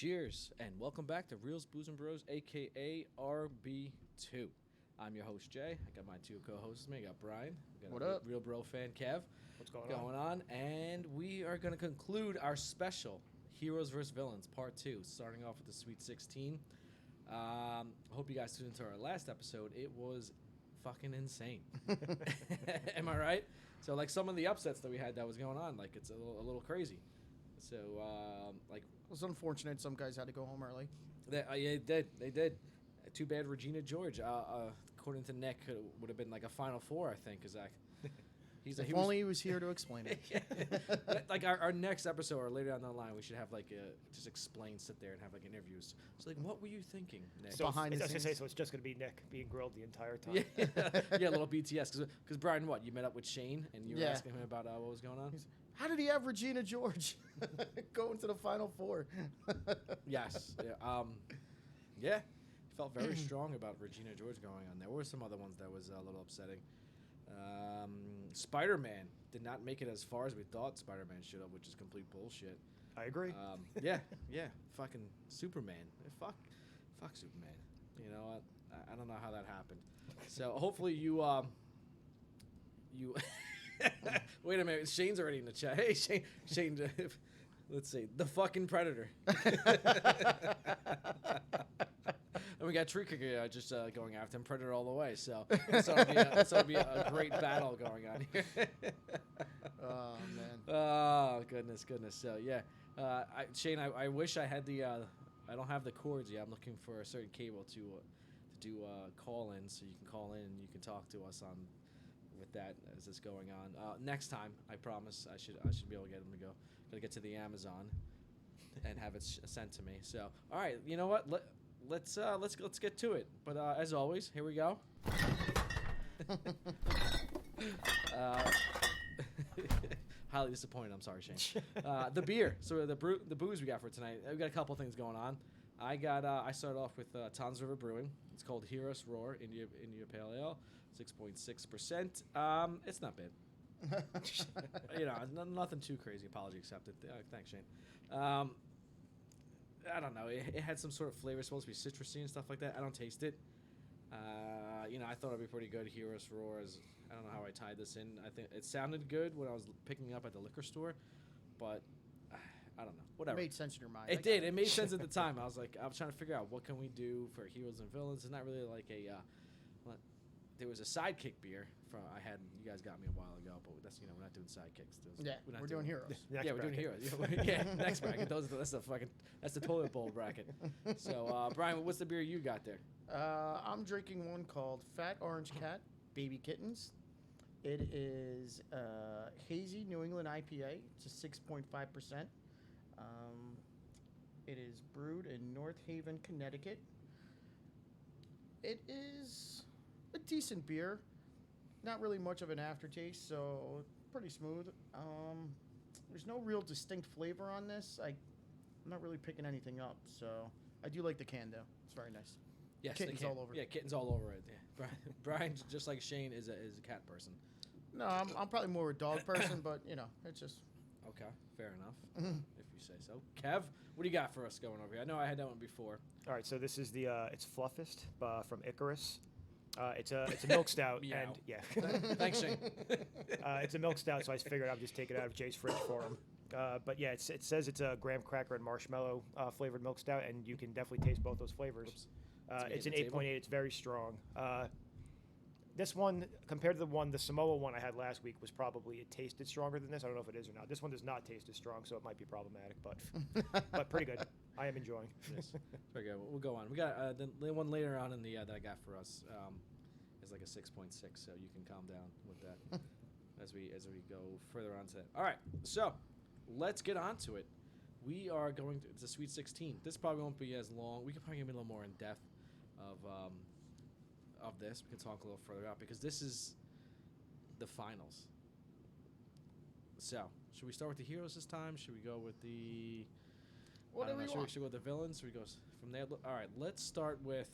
Cheers, and welcome back to Reels, Booze, and Bros, a.k.a. RB2. I'm your host, Jay. I got my two co-hosts with me. I got Brian. We got What a up? Real Bro fan, Kev. What's going on? And we are going to conclude our special Heroes vs. Villains, Part 2, starting off with the Sweet 16. I hope you guys tuned into our last episode. It was fucking insane. Am I right? So, like, some of the upsets that we had that was going on, like, it's a little crazy. So, It was unfortunate some guys had to go home early. They did. Too bad Regina George, according to Nick, would have been like a Final Four, I think, because If only he was here to explain it. Yeah. Like our next episode or later down the line, we should have like just sit there and have like interviews. So like, what were you thinking, Nick? So Behind the I was gonna say, scenes. so it's just gonna be Nick being grilled the entire time. Yeah, yeah, a little BTS. Because Brian, what, you met up with Shane and you were Yeah. asking him about what was going on? How did he have Regina George go into the Final Four? Yes. Yeah. Yeah. He felt very strong about Regina George going on. There were some other ones that was a little upsetting. Spider-Man did not make it as far as we thought Spider-Man should have, which is complete bullshit. I agree. Yeah. Fucking Superman. Fuck Superman. You know what? I don't know how that happened. So hopefully you wait a minute. Shane's already in the chat. Hey, Shane. Let's see. The fucking Predator. And we got Tree Kicker just going after him. Predator all the way. So it'll be a great battle going on here. Oh, man. Oh, goodness. So, yeah. Shane, I wish I had I don't have the cords yet. I'm looking for a certain cable to do call-ins, so you can call in and you can talk to us on with that as it's going on. Next time, I promise I should be able to get them to go. Gotta get to the Amazon and have it sent to me. So, all right, you know what? Let's get to it. But as always, here we go. Highly disappointed. I'm sorry, Shane. The beer. So the booze we got for tonight. We got a couple things going on. I started off with Tom's River Brewing. It's called Heroes Roar India Pale Ale, 6.6%. It's not bad. Nothing too crazy. Apology accepted. Thanks, Shane. I don't know. It had some sort of flavor. It's supposed to be citrusy and stuff like that. I don't taste it. I thought it'd be pretty good. Heroes Roar. I don't know how I tied this in. I think it sounded good when I was picking it up at the liquor store, but I don't know. Whatever. It made sense in your mind. It did. It made sense at the time. I was trying to figure out what can we do for heroes and villains. It's not really like there was a sidekick beer I had. You guys got me a while ago, but that's we're not doing sidekicks. We're doing heroes. We're doing heroes. Yeah, next bracket. That's the toilet bowl bracket. So Brian, what's the beer you got there? I'm drinking one called Fat Orange Cat Baby Kittens. It is hazy New England IPA. It's a 6.5%. It is brewed in North Haven, Connecticut. It is a decent beer. Not really much of an aftertaste, so pretty smooth. There's no real distinct flavor on this. I'm not really picking anything up, so I do like the can, though. It's very nice. Yes, kittens all over. Yeah, kittens all over it. Yeah. Brian, just like Shane, is a cat person. No, I'm probably more a dog person, but it's just. Okay, fair enough, if you say so. Kev, what do you got for us going over here? I know I had that one before. All right, so this is it's Fluffist from Icarus. It's a milk stout, Meow. and yeah, Thanks, Shane. it's a milk stout. So I figured I'd just take it out of Jay's fridge for him. But yeah, it says it's a graham cracker and marshmallow flavored milk stout, and you can definitely taste both those flavors. It's an 8.8. It's very strong. This one, compared to the Samoa one I had last week, was it tasted stronger than this. I don't know if it is or not. This one does not taste as strong, so it might be problematic, but pretty good. I am enjoying. Yes. Very good. We'll go on. We got the one later on in the that I got for us is like a 6.6, so you can calm down with that as we go further on to that. All right, so let's get on to it. We are going to it's a Sweet 16. This probably won't be as long. We could probably get a little more in depth of this. We can talk a little further out because this is the finals. So, should we start with the heroes this time? Should we go with the Whatever you want. Should we go with the villains? Should we go from there? All right, let's start with.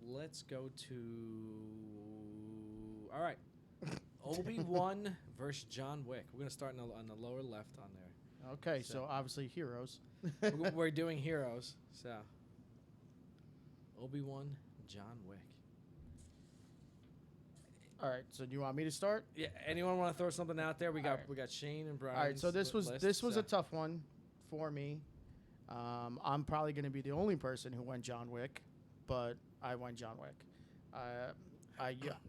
Let's go to. All right, Obi-Wan versus John Wick. We're gonna start on the lower left on there. Okay, so obviously heroes. We're doing heroes. So Obi-Wan, John Wick. All right, so do you want me to start? Yeah. Anyone want to throw something out there? We got right. we got Shane and Brian. All right, so this was a tough one for me. I'm probably going to be the only person who went John Wick, but I went John Wick.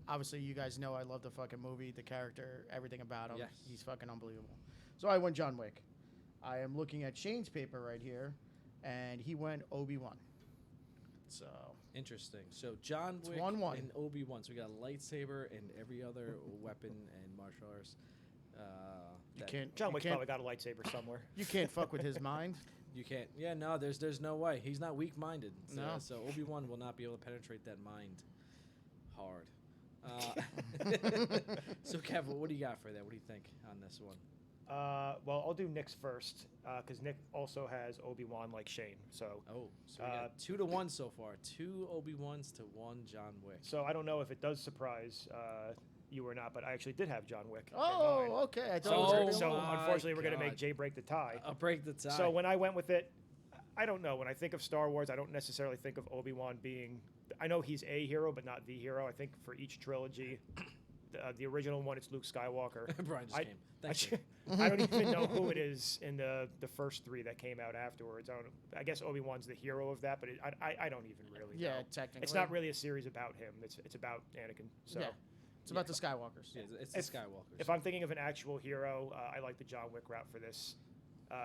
Obviously you guys know I love the fucking movie, the character, everything about him. Yes. He's fucking unbelievable. So I went John Wick. I am looking at Shane's paper right here, and he went Obi-Wan. So Interesting. So John Wick 1-1. and Obi-Wan. So we got a lightsaber and every other weapon and martial arts. John Wick's probably got a lightsaber somewhere. You can't fuck with his mind. You can't. Yeah, no. There's no way. He's not weak-minded. So, No. So Obi-Wan will not be able to penetrate that mind hard. So Kev, what do you got for that? What do you think on this one? Well, I'll do Nick's first because Nick also has Obi-Wan like Shane. So So we got 2-1 so far. 2 Obi-Wans to 1 John Wick. So I don't know if it does surprise you or not, but I actually did have John Wick. in Oh, mind. okay. I thought it was Oh, gonna be So one. my unfortunately, we're going to God. make Jay break the tie. I'll break the tie. So when I went with it, I don't know. When I think of Star Wars, I don't necessarily think of Obi-Wan being. I know he's a hero, but not the hero. I think for each trilogy, the original one, it's Luke Skywalker. Brian just I- came. Thanks. Shane. I don't even know who it is in the first 3 that came out afterwards. I guess Obi-Wan's the hero of that, but I don't even really Yeah, know. technically. It's not really a series about him. It's about Anakin. So Yeah. It's about the Skywalkers. Yeah, it's the Skywalkers. if I'm thinking of an actual hero, I like the John Wick route for this.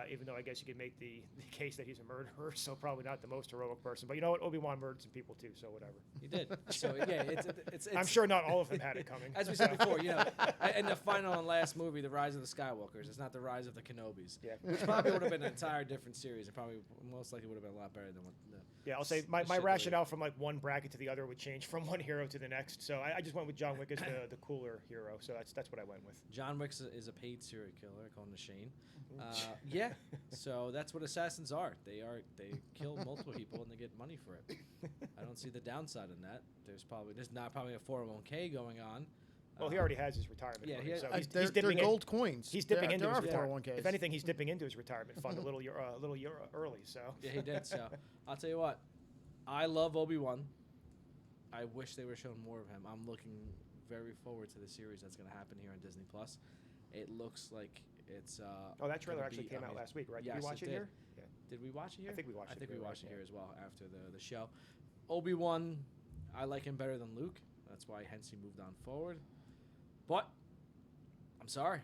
Even though I guess you could make the case that he's a murderer, so probably not the most heroic person. But you know what? Obi-Wan murdered some people too, so whatever. He did. So yeah, it's I'm sure not all of them had it coming. As we said before, in the final and last movie, The Rise of the Skywalkers, it's not The Rise of the Kenobis. Yeah. Which probably would have been an entire different series. It probably most likely would have been a lot better than what the. Yeah, I'll say my shit rationale from like one bracket to the other would change from one hero to the next. So I just went with John Wick as the cooler hero. So that's what I went with. John Wick is a paid serial killer, according to Shane. Yeah, so that's what assassins are. They kill multiple people and they get money for it. I don't see the downside in that. There's not probably a 401k going on. Well, he already has his retirement yeah, money, he has- so They're he's dipping gold coins. He's dipping into there his are retirement. 401ks. If anything, he's dipping into his retirement fund a little year early. So Yeah, he did. So I'll tell you what, I love Obi-Wan. I wish they would have shown more of him. I'm looking very forward to the series that's going to happen here on Disney Plus. It looks like it's. that trailer gonna actually be came out amazing. last week, right? Yes, did we watch it did. here? Yeah. Did we watch it here? I think we watched it. I think here, we right? watched it Yeah. here as well after the show. Obi-Wan, I like him better than Luke. That's why hence he moved on forward. But I'm sorry,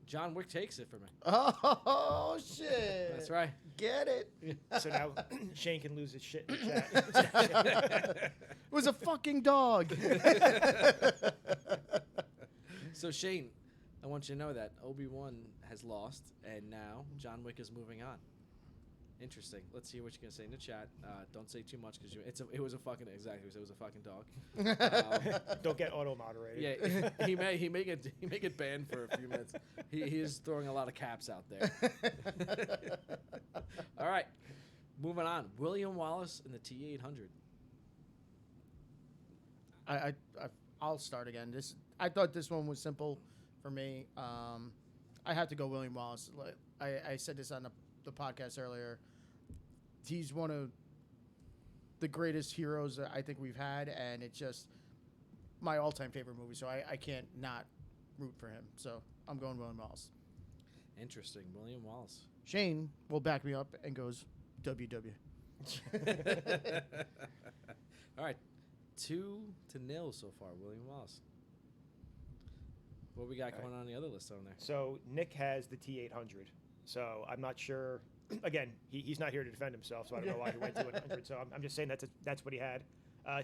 John Wick takes it for me. Oh shit! That's right. Get it? So now Shane can lose his shit in the chat. It was a fucking dog. So Shane, I want you to know that Obi-Wan has lost, and now John Wick is moving on. Interesting. Let's see what you're gonna say in the chat. Don't say too much because it was a fucking dog. Don't get auto moderated. Yeah, he may get banned for a few minutes. He is throwing a lot of caps out there. All right, moving on. William Wallace in the T-800. I'll start again. I thought this one was simple for me. I have to go William Wallace. I said this on the podcast earlier. He's one of the greatest heroes that I think we've had, and it's just my all-time favorite movie. So I can't not root for him. So I'm going William Wallace. Interesting, William Wallace. Shane will back me up and goes WW. All right, 2-0 so far. William Wallace. What we got going on the other list on there? So Nick has the T-800. So I'm not sure. Again, he's not here to defend himself, so I don't know why he went to 100. So I'm just saying that's what he had.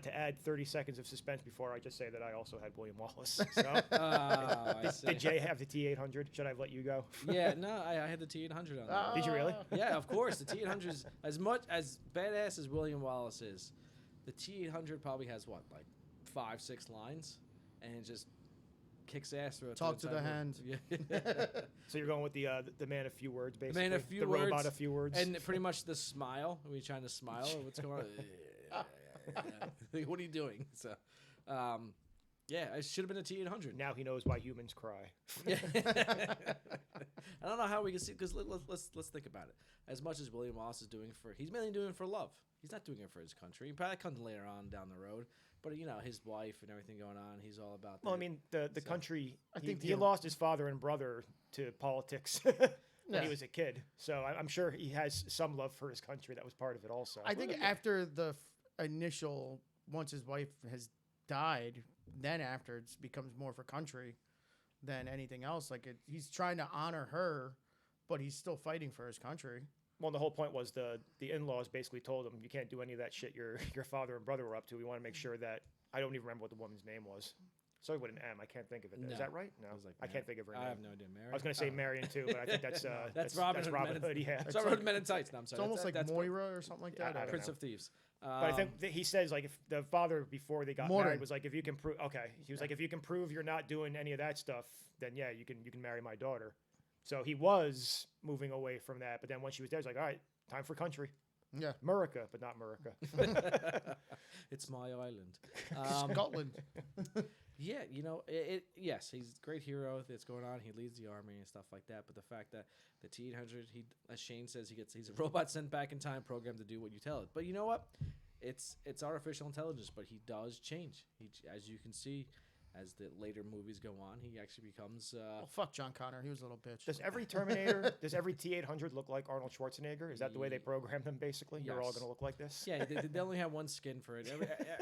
To add 30 seconds of suspense before I just say that I also had William Wallace. So did Jay have the T-800? Should I have let you go? Yeah, no, I had the T-800 on there. Did you really? Yeah, of course. The T-800 is as much as badass as William Wallace is. The T-800 probably has what, like 5-6 lines, and it just kicks ass through. Talk to the hand. Yeah. So you're going with the man of few words, basically. Man of few the words. robot of few words. And pretty much the smile. Are we trying to smile? Or what's going on? Like, what are you doing? So, Yeah, it should have been a T800. Now he knows why humans cry. Yeah. I don't know how we can see, because let's think about it. As much as William Wallace is doing he's mainly doing it for love. He's not doing it for his country. Probably comes later on down the road. But his wife and everything going on, he's all about that. Well, I mean, the country. I think he lost his father and brother to politics when he was a kid. So I'm sure he has some love for his country. That was part of it, also. I think after the initial, once his wife has died, then after it becomes more for country than anything else. He's trying to honor her, but he's still fighting for his country. Well, the whole point was the in-laws basically told him, you can't do any of that shit your father and brother were up to. We want to make sure that I don't even remember what the woman's name was. Started with an M. I can't think of it. No. Is that right? No, I can't think of her name. I have no idea. Marion? I was going to say Marion too, but I think that's Robin Hood. Yeah, It's Robin Hood Men in Tights. No, I'm sorry. It's almost like that's Moira or something like that. I don't Prince know. of Thieves. But I think that he says, like, if the father before they got Mordred. married was like, if you can prove, okay, he was like, if you can prove you're not doing any of that stuff, then yeah, you can marry my daughter. So he was moving away from that, but then when she was there, he's like, all right, time for country. Yeah. America, but not America. It's my island. Scotland. Yeah, yes, he's a great hero that's going on. He leads the army and stuff like that. But the fact that the T-800, as Shane says, he's a robot sent back in time, programmed to do what you tell it. But you know what? It's artificial intelligence, but he does change. As you can see, as the later movies go on, he actually becomes. Well, fuck John Connor. He was a little bitch. Does every Terminator, does every T-800 look like Arnold Schwarzenegger? Is that the way they program them, basically? You're all Yes. going to look like this? Yeah, they only have one skin for it.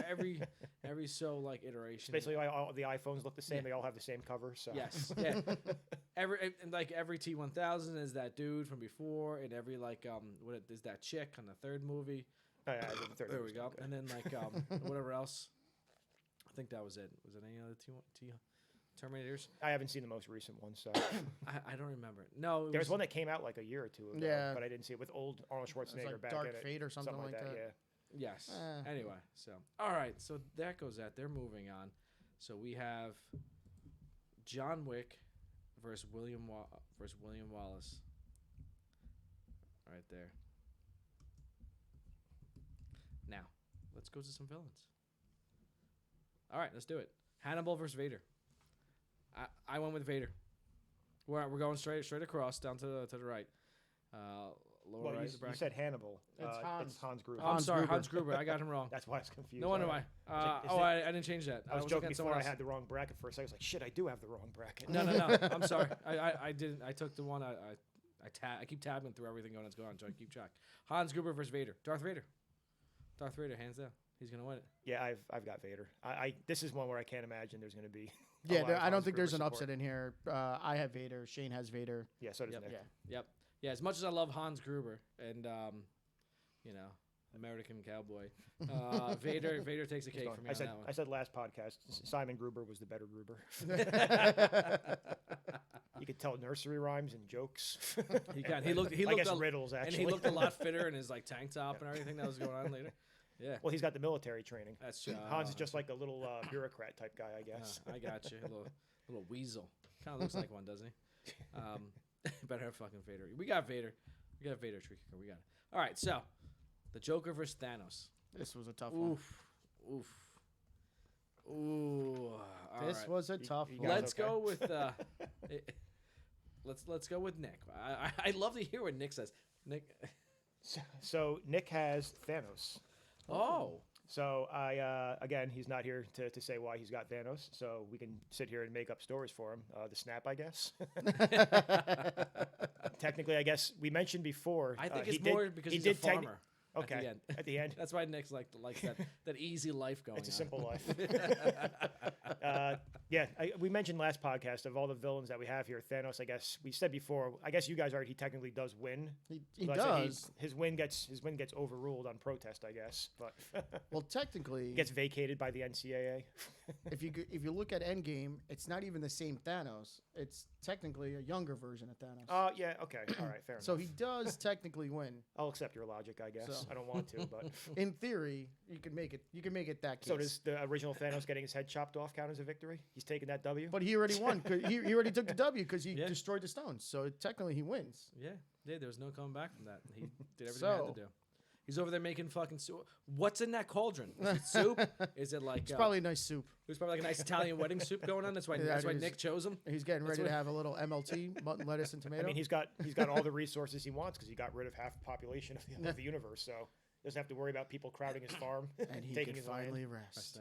Every so like iteration. Basically, all the iPhones look the same. Yeah. They all have the same cover. So. Yes. Yeah. every T1000 is that dude from before, and every what is that chick on the third movie? Oh, yeah, the third There one we was go. not good. And then whatever else. I think that was it. Was it any other T Terminators? I haven't seen the most recent one, so I don't remember. No, there was one that came out like a year or two ago, Yeah. but I didn't see it with old Arnold It's Schwarzenegger like back Dark in it. Fate or something like that. Yeah. Yes. Eh. Anyway, so all right, so that goes that. They're moving on. So we have John Wick versus William Wallace. Right there. Now, let's go to some villains. All right, let's do it. Hannibal versus Vader. I went with Vader. We're going straight across down to the right. Lower Well, right. you said Hannibal. It's It's Hans Gruber. I'm sorry, Gruber. Hans Gruber. I got him wrong. That's why I was confused. No wonder why. Is it- I didn't change that. I was looking joking at someone before I else. had the wrong bracket for a second. I was like, shit, I do have the wrong bracket. No. I'm sorry. I didn't. I took the one. I keep tabbing through everything that's going on, so I keep track. Hans Gruber versus Vader. Darth Vader, hands down. He's gonna win it. Yeah, I've got Vader. This is one where I can't imagine there's going to be. a Yeah, lot of I don't Hans think there's an Gruber upset support. in here. I have Vader. Shane has Vader. Yeah, so does Yep. Nick. Yeah. Yep. Yeah. As much as I love Hans Gruber and American cowboy, Vader takes a cake for me on that one. I said last podcast, Simon Gruber was the better Gruber. You could tell nursery rhymes and jokes. He can. He looked. I looked guess a, riddles, and actually. he looked a lot fitter in his tank top and everything that was going on later. Yeah. Well, he's got the military training. That's Hans is just like a little bureaucrat type guy, I guess. I got you. A little weasel. Kind of looks like one, doesn't he? Better have fucking Vader. We got Vader. We got Vader. Tree kicker. We got it. All right. So, the Joker versus Thanos. This was a tough one. Oof. Ooh. All This right. was a tough you one. guys Let's okay? go with. Let's go with Nick. I love to hear what Nick says. Nick. So Nick has Thanos. Oh. So again, he's not here to say why he's got Thanos. So we can sit here and make up stories for him. The snap, I guess. Technically, I guess we mentioned before. I think he it's did- more because he he's did a farmer. Okay. At the end. That's why Nick's likes that easy life going. It's a on. simple life. We mentioned last podcast of all the villains that we have here. Thanos, I guess we said before. I guess you guys already. He technically does win. He But I said does. his win gets overruled on protest, I guess. But Well, technically, he gets vacated by the NCAA. if you look at Endgame, it's not even the same Thanos. It's technically a younger version of Thanos. Yeah. Okay. All right. Fair enough. So he does technically win. I'll accept your logic, I guess. So- I don't want to, but In theory, you can make it. You can make it that case. so does the original Thanos getting his head chopped off count as a victory? He's taking that W. But he already won. He already took the W because he Yeah. destroyed the stones. So technically, he wins. Yeah, there was no coming back from that. He did everything he had to do. He's over there making fucking soup. What's in that cauldron? Is it soup? Is it like? It's probably nice soup. It was probably like a nice Italian wedding soup going on. That's why Nick chose him. He's getting ready to have a little MLT, mutton, lettuce, and tomato. I mean, he's got all the resources he wants because he got rid of half the population of the universe. So doesn't have to worry about people crowding his farm and he taking can his finally land. rest.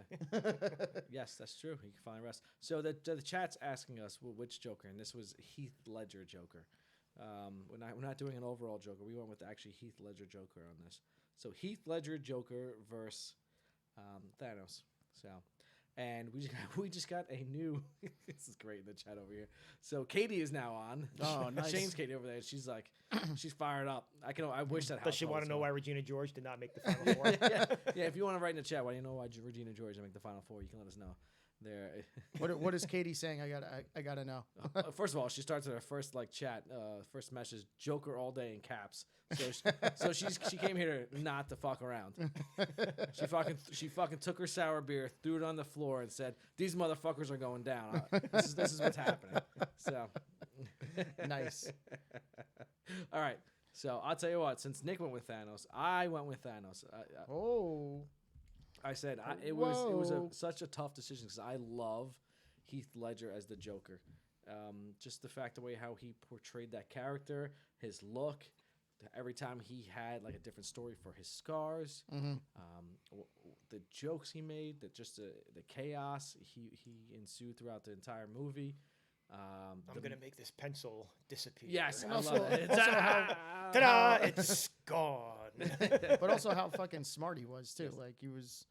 Yes, that's true. He can finally rest. So the chat's asking us which Joker, and this was Heath Ledger Joker. We're not doing an overall Joker. We went with actually Heath Ledger Joker on this. So Heath Ledger Joker versus Thanos. So, and we just got a new. This is great in the chat over here. So Katie is now on. Oh, nice. Shane's Katie over there. She's like, she's fired up. I wish that. Does she want to know why Regina George did not make the Final Four? yeah. If you want to write in the chat, why do you know why Regina George didn't make the Final Four? You can let us know. There. What is Katie saying? I gotta know. First of all, she starts at her first chat. First message: Joker all day in caps. So she came here not to fuck around. She fucking took her sour beer, threw it on the floor, and said, "These motherfuckers are going down. This is what's happening." So nice. All right. So I'll tell you what. Since Nick went with Thanos, I went with Thanos. I said it was such a tough decision because I love Heath Ledger as the Joker. Just the fact the way how he portrayed that character, his look, every time he had like a different story for his scars, the jokes he made, the chaos he ensued throughout the entire movie. I'm gonna make this pencil disappear. Yes, I also, love it. Ta-da! It's gone. But also how fucking smart he was too. Like he was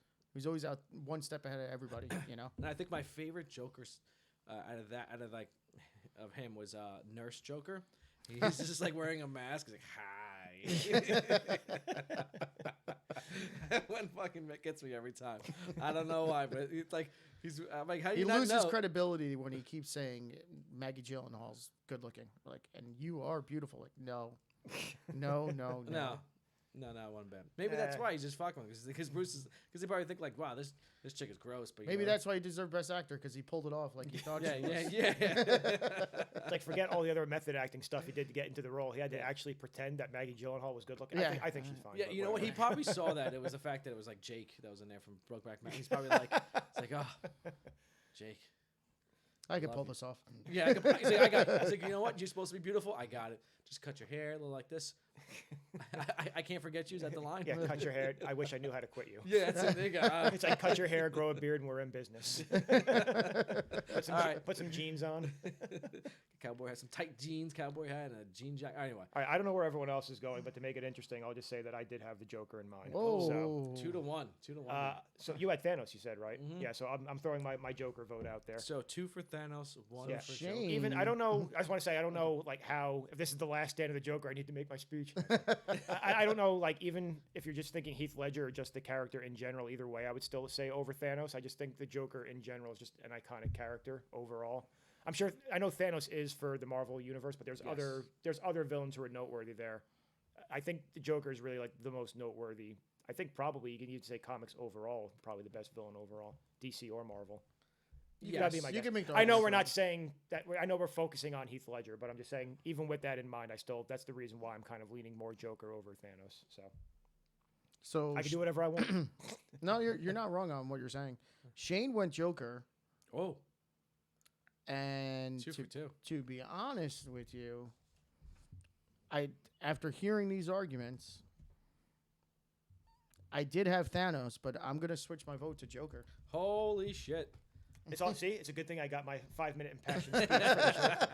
always out one step ahead of everybody. You know. And I think my favorite Jokers of him was Nurse Joker. He's just like wearing a mask. He's like, hi. That one fucking gets me every time. I don't know why, but it's like I'm like, how do you not know? He loses credibility when he keeps saying Maggie Gyllenhaal's good looking. Like, and you are beautiful. Like, no. No, one bit. Maybe that's why he's just fucking because they probably think like, wow, this chick is gross. But maybe that's why he deserved Best Actor because he pulled it off like he thought. Yeah. It's like forget all the other method acting stuff he did to get into the role. He had to actually pretend that Maggie Gyllenhaal was good looking. Yeah. I think she's fine. Yeah, you know what? He probably saw that. It was the fact that it was like Jake that was in there from Brokeback Mountain. He's probably like, it's like, oh, Jake. I could pull this off. Yeah, I got it. I was like, you know what? You're supposed to be beautiful. I got it. Just cut your hair a little like this. I can't forget you. Is that the line? Yeah, cut your hair. I wish I knew how to quit you. Yeah, that's it. There you go. It's like cut your hair, grow a beard, and we're in business. Put some jeans on. Cowboy hat, some tight jeans, cowboy hat, and a jean jacket. Anyway. All right, I don't know where everyone else is going, but to make it interesting, I'll just say that I did have the Joker in mind. Whoa. So 2-1. So you had Thanos, you said, right? Mm-hmm. Yeah, so I'm throwing my Joker vote out there. So 2 for Thanos, 1 for Shane. Joker. Even I don't know. I just want to say I don't know like how if this is the last stand of the Joker, I need to make my speech. I don't know like even if you're just thinking Heath Ledger or just the character in general. Either way, I would still say over Thanos. I just think the Joker in general is just an iconic character overall. I know Thanos is for the Marvel universe, but there's other villains who are noteworthy there. I think the Joker is really like the most noteworthy. I think probably you can even say comics overall, probably the best villain overall, DC or Marvel. Yes. You can make the I know argument we're for not it. saying that. I know we're focusing on Heath Ledger, but I'm just saying, even with that in mind, that's the reason why I'm kind of leaning more Joker over Thanos. So I can do whatever I want. No, you're not wrong on what you're saying. Shane went Joker. Oh. And 2 for 2. To be honest with you, after hearing these arguments, I did have Thanos, but I'm gonna switch my vote to Joker. Holy shit. It's a good thing I got my 5-minute impassioned speech for the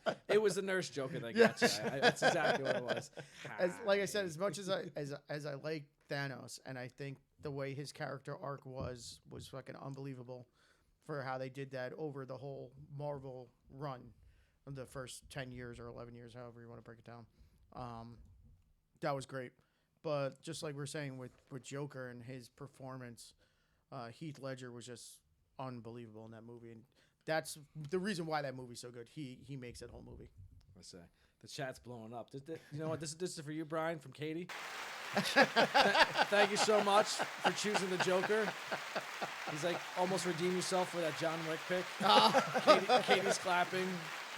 show. It was the Nurse Joker that got you. That's exactly what it was. Like I said, as much as I like Thanos, and I think the way his character arc was fucking unbelievable for how they did that over the whole Marvel run of the first 10 years or 11 years, however you want to break it down. That was great. But just like we're saying with Joker and his performance, Heath Ledger was just unbelievable in that movie, and that's the reason why that movie's so good. He makes that whole movie. Let's say the chat's blowing up. You know what? This is for you, Brian, from Katie. Thank you so much for choosing the Joker. He's like, almost redeem yourself for that John Wick pick. Katie's clapping.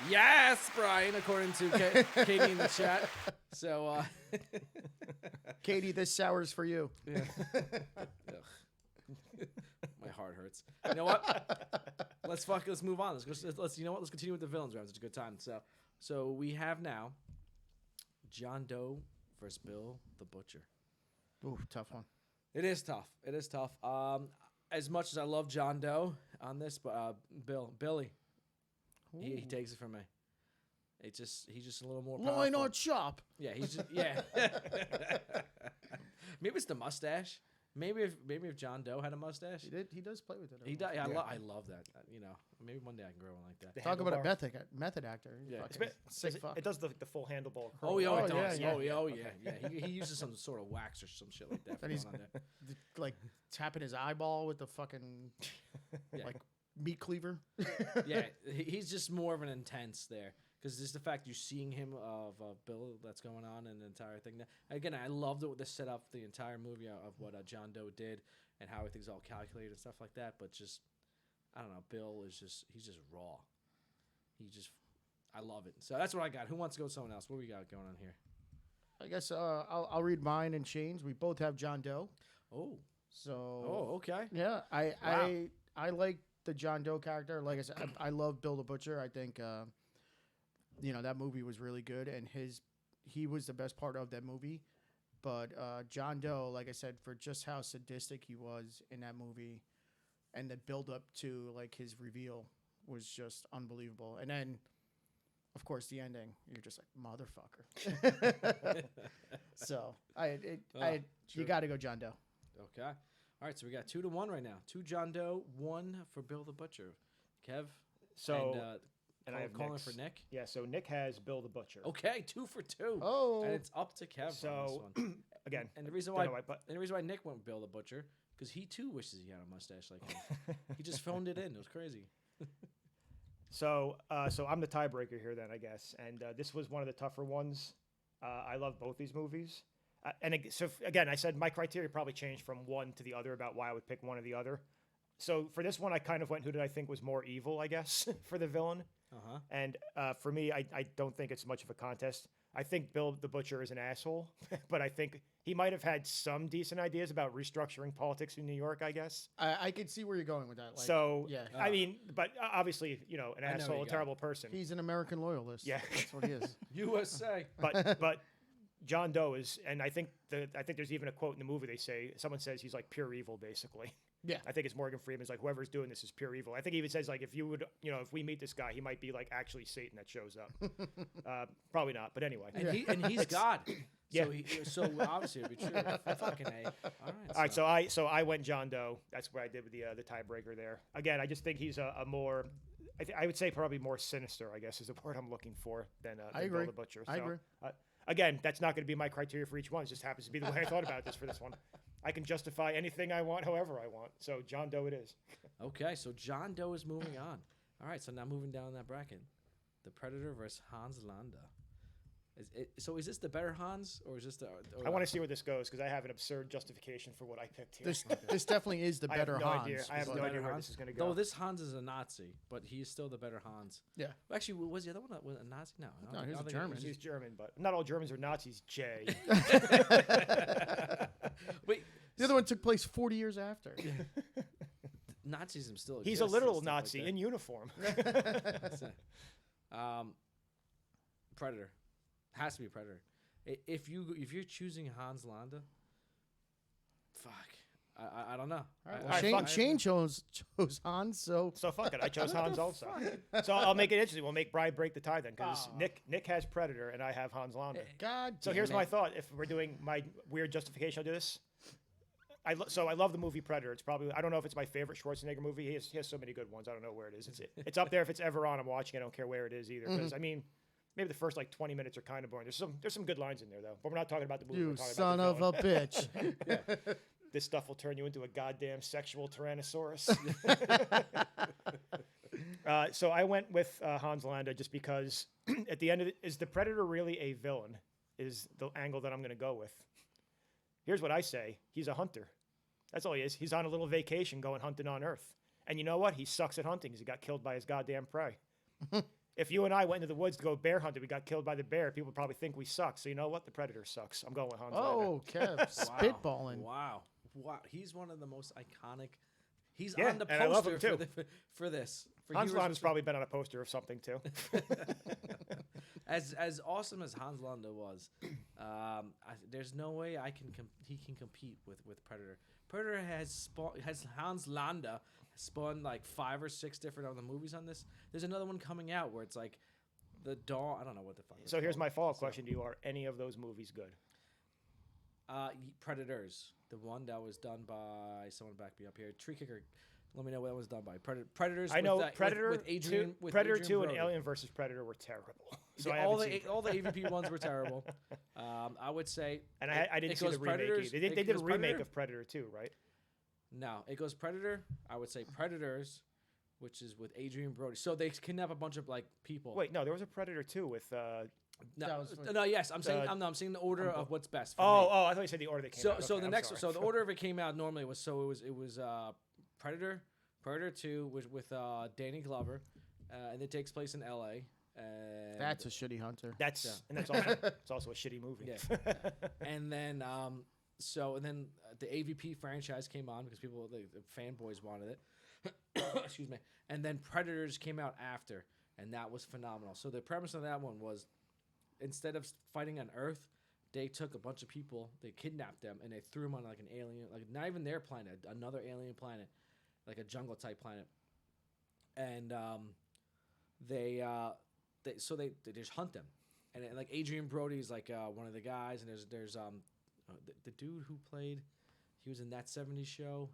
Yes, Brian, according to Katie in the chat. So, Katie, this sour's for you. Yeah. My heart hurts. You know what? Let's move on. Let's you know what? Let's continue with the villains round. It's a good time. So we have now John Doe versus Bill the Butcher. Ooh, tough one. It is tough. As much as I love John Doe on this, but Billy, he takes it from me. He's just a little more powerful. Line on chop. Yeah, he's just Maybe it's the mustache. Maybe if John Doe had a mustache. He does play with it. He does. I love that. Maybe one day I can grow one like that. Talk about a method actor. Yeah. Sick fuck. It does the full handlebar. Oh yeah, it does. yeah. Oh yeah. He uses some sort of wax or some shit like that. And he's on there. like tapping his eyeball with the fucking like meat cleaver. Yeah, he's just more of an intense there. Because just the fact you're seeing him of Bill that's going on and the entire thing. Again, I loved the setup, the entire movie of what John Doe did and how everything's all calculated and stuff like that. But just, I don't know, Bill is he's just raw. I love it. So that's what I got. Who wants to go with someone else? What we got going on here? I guess I'll read mine and Shane's. We both have John Doe. Oh. So. Oh, okay. Yeah, Wow. I like the John Doe character. Like I said, I love Bill the Butcher. I think. That movie was really good, and he was the best part of that movie. But John Doe, like I said, for just how sadistic he was in that movie, and the build up to like his reveal was just unbelievable. And then, of course, the ending, you're just like motherfucker. So you got to go John Doe. Okay. All right, so we got 2-1 right now. 2 John Doe, 1 for Bill the Butcher. Kev. So. And I have calling for Nick. Yeah, so Nick has Bill the Butcher. Okay, 2 for 2. Oh, and it's up to Kev on this one. Again, and the reason why Nick went with Bill the Butcher because he too wishes he had a mustache like him. He just phoned it in. It was crazy. So I'm the tiebreaker here then, I guess. And this was one of the tougher ones. I love both these movies. Again, I said my criteria probably changed from one to the other about why I would pick one or the other. So for this one, I kind of went who did I think was more evil, I guess, for the villain. Uh-huh. And for me, I don't think it's much of a contest. I think Bill the Butcher is an asshole, but I think he might have had some decent ideas about restructuring politics in New York, I guess. I could see where you're going with that. Like, so, yeah. I mean, but obviously, an asshole, a terrible person. He's an American loyalist. Yeah. That's what he is. USA. But John Doe is, and I think there's even a quote in the movie. Someone says he's like pure evil, basically. Yeah, I think it's Morgan Freeman's like whoever's doing this is pure evil. I think he even says like if if we meet this guy, he might be like actually Satan that shows up. Probably not, but anyway. And he's God. Yeah. So obviously it'd be true. Fucking A. All right. So I went John Doe. That's what I did with the tiebreaker there. Again, I just think he's a more. I would say probably more sinister, I guess, is the word I'm looking for than Bill the Butcher. I agree. Again, that's not going to be my criteria for each one. It just happens to be the way I thought about this for this one. I can justify anything I want, however I want. So John Doe it is. Okay, so John Doe is moving on. All right, so now moving down that bracket, the Predator versus Hans Landa. So is this the better Hans, or is this the? I want to see where this goes because I have an absurd justification for what I picked here. This definitely is the better Hans. I have no idea where this is going to go. Though this Hans is a Nazi, but he is still the better Hans. Yeah. Well, actually, was the other one a Nazi? No, he's a German. He's German, but not all Germans are Nazis. Jay. Wait. The other one took place 40 years after. Nazism still exists. He's a literal Nazi in uniform. Predator. Has to be a Predator. If you're choosing Hans Landa, fuck. I don't know. All right, well, Shane chose Hans, so fuck it. I chose Hans also. So I'll make it interesting. We'll make Bride break the tie then, because Nick has Predator and I have Hans Landa. God. So here's my thought. If we're doing my weird justification, I'll do this. I love the movie Predator. It's probably, I don't know if it's my favorite Schwarzenegger movie. He has so many good ones. I don't know where it is. It's up there. If it's ever on, I'm watching. I don't care where it is either. Because I mean, maybe the first like 20 minutes are kind of boring. There's some good lines in there though. But we're not talking about the movie. You son of a bitch. Yeah. This stuff will turn you into a goddamn sexual Tyrannosaurus. So I went with Hans Landa just because at the end of it, is the Predator really a villain? Is the angle that I'm going to go with. Here's what I say. He's a hunter. That's all he is. He's on a little vacation going hunting on Earth. And you know what? He sucks at hunting because he got killed by his goddamn prey. If you and I went into the woods to go bear hunting, we got killed by the bear, people would probably think we suck. So you know what? The Predator sucks. I'm going with Hans Landa. Oh, Kev, spitballing. Wow. He's one of the most iconic. He's Yeah, on the and I love him poster too. for this. For Hans Heroes Landa's of- probably been on a poster of something too. as awesome as Hans Landa was, there's no way he can compete with Predator. Predator has Hans Landa spawned like 5 or 6 different other movies on this. There's another one coming out where it's like the Dawn. I don't know what the fuck. So here's my follow-up question to you: are any of those movies good? Predators, the one that was done by someone back me up here. Tree Kicker. Let me know what that was done by. Predators. I know with Predator with Adrian. 2, With Predator Adrian 2 and Brody. Alien versus Predator were terrible. So Yeah, I haven't seen all the AVP ones were terrible. I would say. And I didn't see the remake. Predators, They did a remake of Predator 2, right? No, it goes Predator. I would say Predators, which is with Adrian Brody. So they kidnap a bunch of like people. Wait, no, there was a Predator 2 with. Yes, I'm saying I'm saying the order of what's best. For me. I thought you said the order they came So out. so Okay, the I'm next sorry. so the order of it came out normally was Predator 2 with Danny Glover, and it takes place in L.A. And That's a shitty hunter. That's also it's also a shitty movie. Yeah. and then the AVP franchise came on because the fanboys wanted it. Excuse me. And then Predators came out after, and that was phenomenal. So the premise of that one was, instead of fighting on Earth, they took a bunch of people, they kidnapped them, and they threw them on like an alien, like not even their planet, another alien planet, like a jungle type planet, and they just hunt them, and like Adrian Brody is like one of the guys, and there's the dude who played, he was in That 70s Show.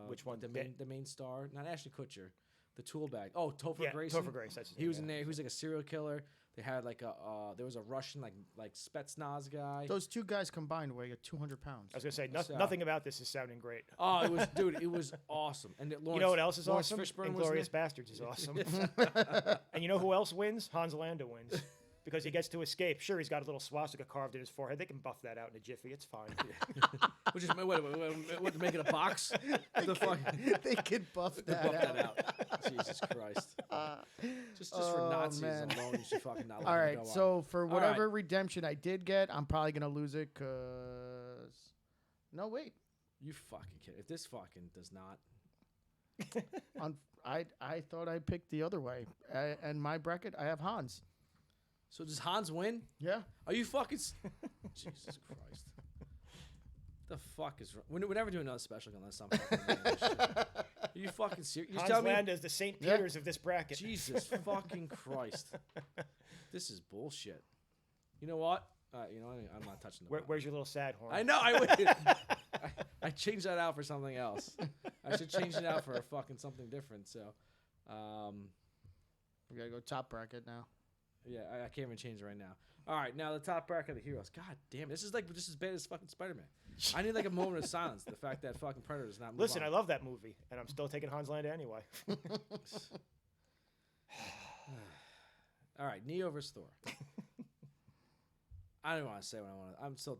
Which one? The main star, not Ashton Kutcher, the tool bag. Oh, Topher Grace. Topher Grace. That's his He name, was in there. He was like a serial killer. They had like there was a Russian like Spetsnaz guy. Those two guys combined weigh 200 pounds. I was gonna say So- nothing about this is sounding great. Oh, it was awesome. And You know what else is Lawrence awesome? Fishburne was in Inglorious it. Bastards is awesome. And you know who else wins? Hans Landa wins. Because he gets to escape. Sure, he's got a little swastika carved in his forehead. They can buff that out in a jiffy. It's fine. Which is what to make it a box? The fuck? They could buff Buff that out. that out. Jesus Christ. Just for Oh, Nazis man. alone, you should fucking not let All them right, go on. so for All whatever right. redemption I did get, I'm probably gonna lose it because. No, wait. You fucking kid. If this fucking does not. I thought I picked the other way, and my bracket I have Hans. So does Hans win? Yeah. Are you fucking? Jesus Christ. The fuck is wrong? We're never doing another special unless I'm fucking winning this shit. Are you fucking serious? You Hans tell me. Landa is the St. Yeah. Peter's of this bracket. Jesus fucking Christ. This is bullshit. You know what? You know, I'm not touching the. Where's your little sad horn? I know. I would. I changed that out for something else. I should change it out for a fucking something different. So, We gotta go top bracket now. yeah, I can't even change it right now. All right, now the top bracket of the heroes. God damn, this is like just as bad as fucking Spider-Man. I need like a moment of silence. The fact that fucking Predator is not. Listen, I love that movie, and I'm still taking Hans Landa anyway. All right, Neo versus Thor. I don't want to say what I want to. I'm still.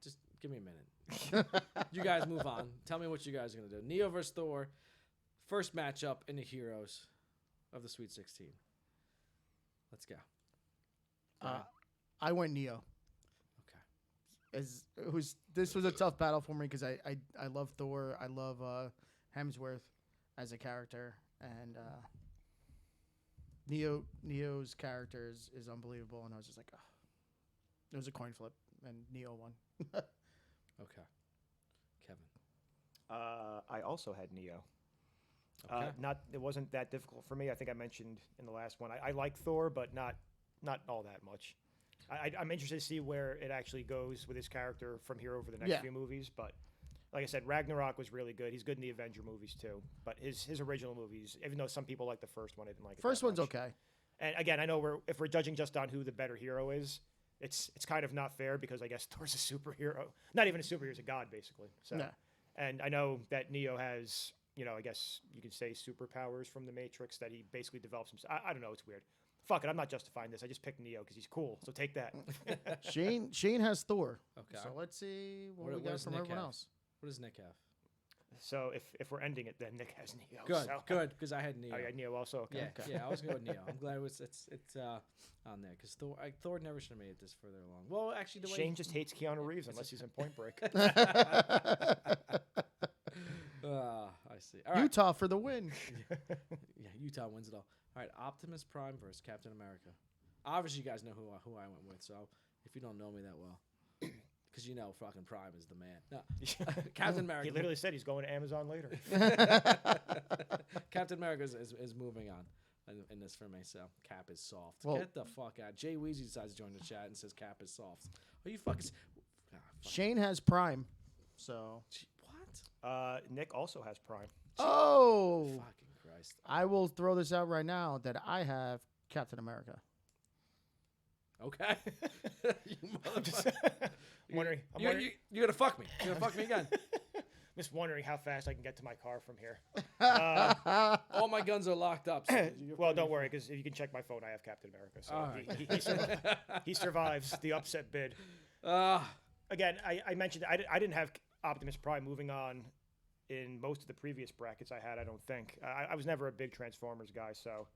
Just give me a minute. You guys move on. Tell me what you guys are gonna do. Neo versus Thor. First matchup in the heroes of the Sweet 16. Let's go. I went Neo. Okay. This was a tough battle for me because I love Thor. I love Hemsworth as a character, and Neo's character is unbelievable. And I was just like, oh. It was a coin flip, and Neo won. Okay. Kevin. I also had Neo. Okay. It wasn't that difficult for me. I think I mentioned in the last one. I like Thor, but not all that much. I'm interested to see where it actually goes with his character from here over the next few movies. But like I said, Ragnarok was really good. He's good in the Avenger movies too. But his original movies, even though some people like the first one, I didn't like it. First that one's much. okay. And again, I know if we're judging just on who the better hero is, it's kind of not fair because I guess Thor's a superhero. Not even a superhero, he's a god basically. So, Yeah. and I know that Neo has, I guess you could say superpowers from the Matrix that he basically develops himself. I don't know, it's weird. Fuck it, I'm not justifying this. I just picked Neo because he's cool. So take that. Shane has Thor. Okay. So let's see what What we got does from Nick everyone have? else. What does Nick have? So if we're ending it, then Nick has Neo. Good, so. good, because I had Neo. Oh, yeah, Neo also. Okay. Yeah, Okay. yeah, I was going with Neo. I'm glad it's on there because Thor never should have made it this further along. Well, actually, the way Shane just hates Keanu Reeves unless he's in Point Break. I see. All right. Utah for the win. Yeah, Utah wins it all. All right, Optimus Prime versus Captain America. Obviously, you guys know who I went with. So if you don't know me that well, because you know fucking Prime is the man. No, Captain America. He literally said he's going to Amazon later. Captain America is moving on in this for me. So Cap is soft. Well- Get the fuck out. Jay Weezy decides to join the chat and says Cap is soft. Are you fucking? Fuck. Shane has Prime. So. What? Nick also has Prime. Oh. Fucking Christ. I will throw this out right now that I have Captain America. Okay. You motherfucker. I'm You're gonna fuck me. You're gonna fuck me again. just wondering how fast I can get to my car from here. All my guns are locked up. So Well, don't worry, because if you can check my phone, I have Captain America. So All right. he survives the upset bid. Uh, Again, I mentioned I didn't have Optimus Prime moving on in most of the previous brackets I had, I don't think. I was never a big Transformers guy, so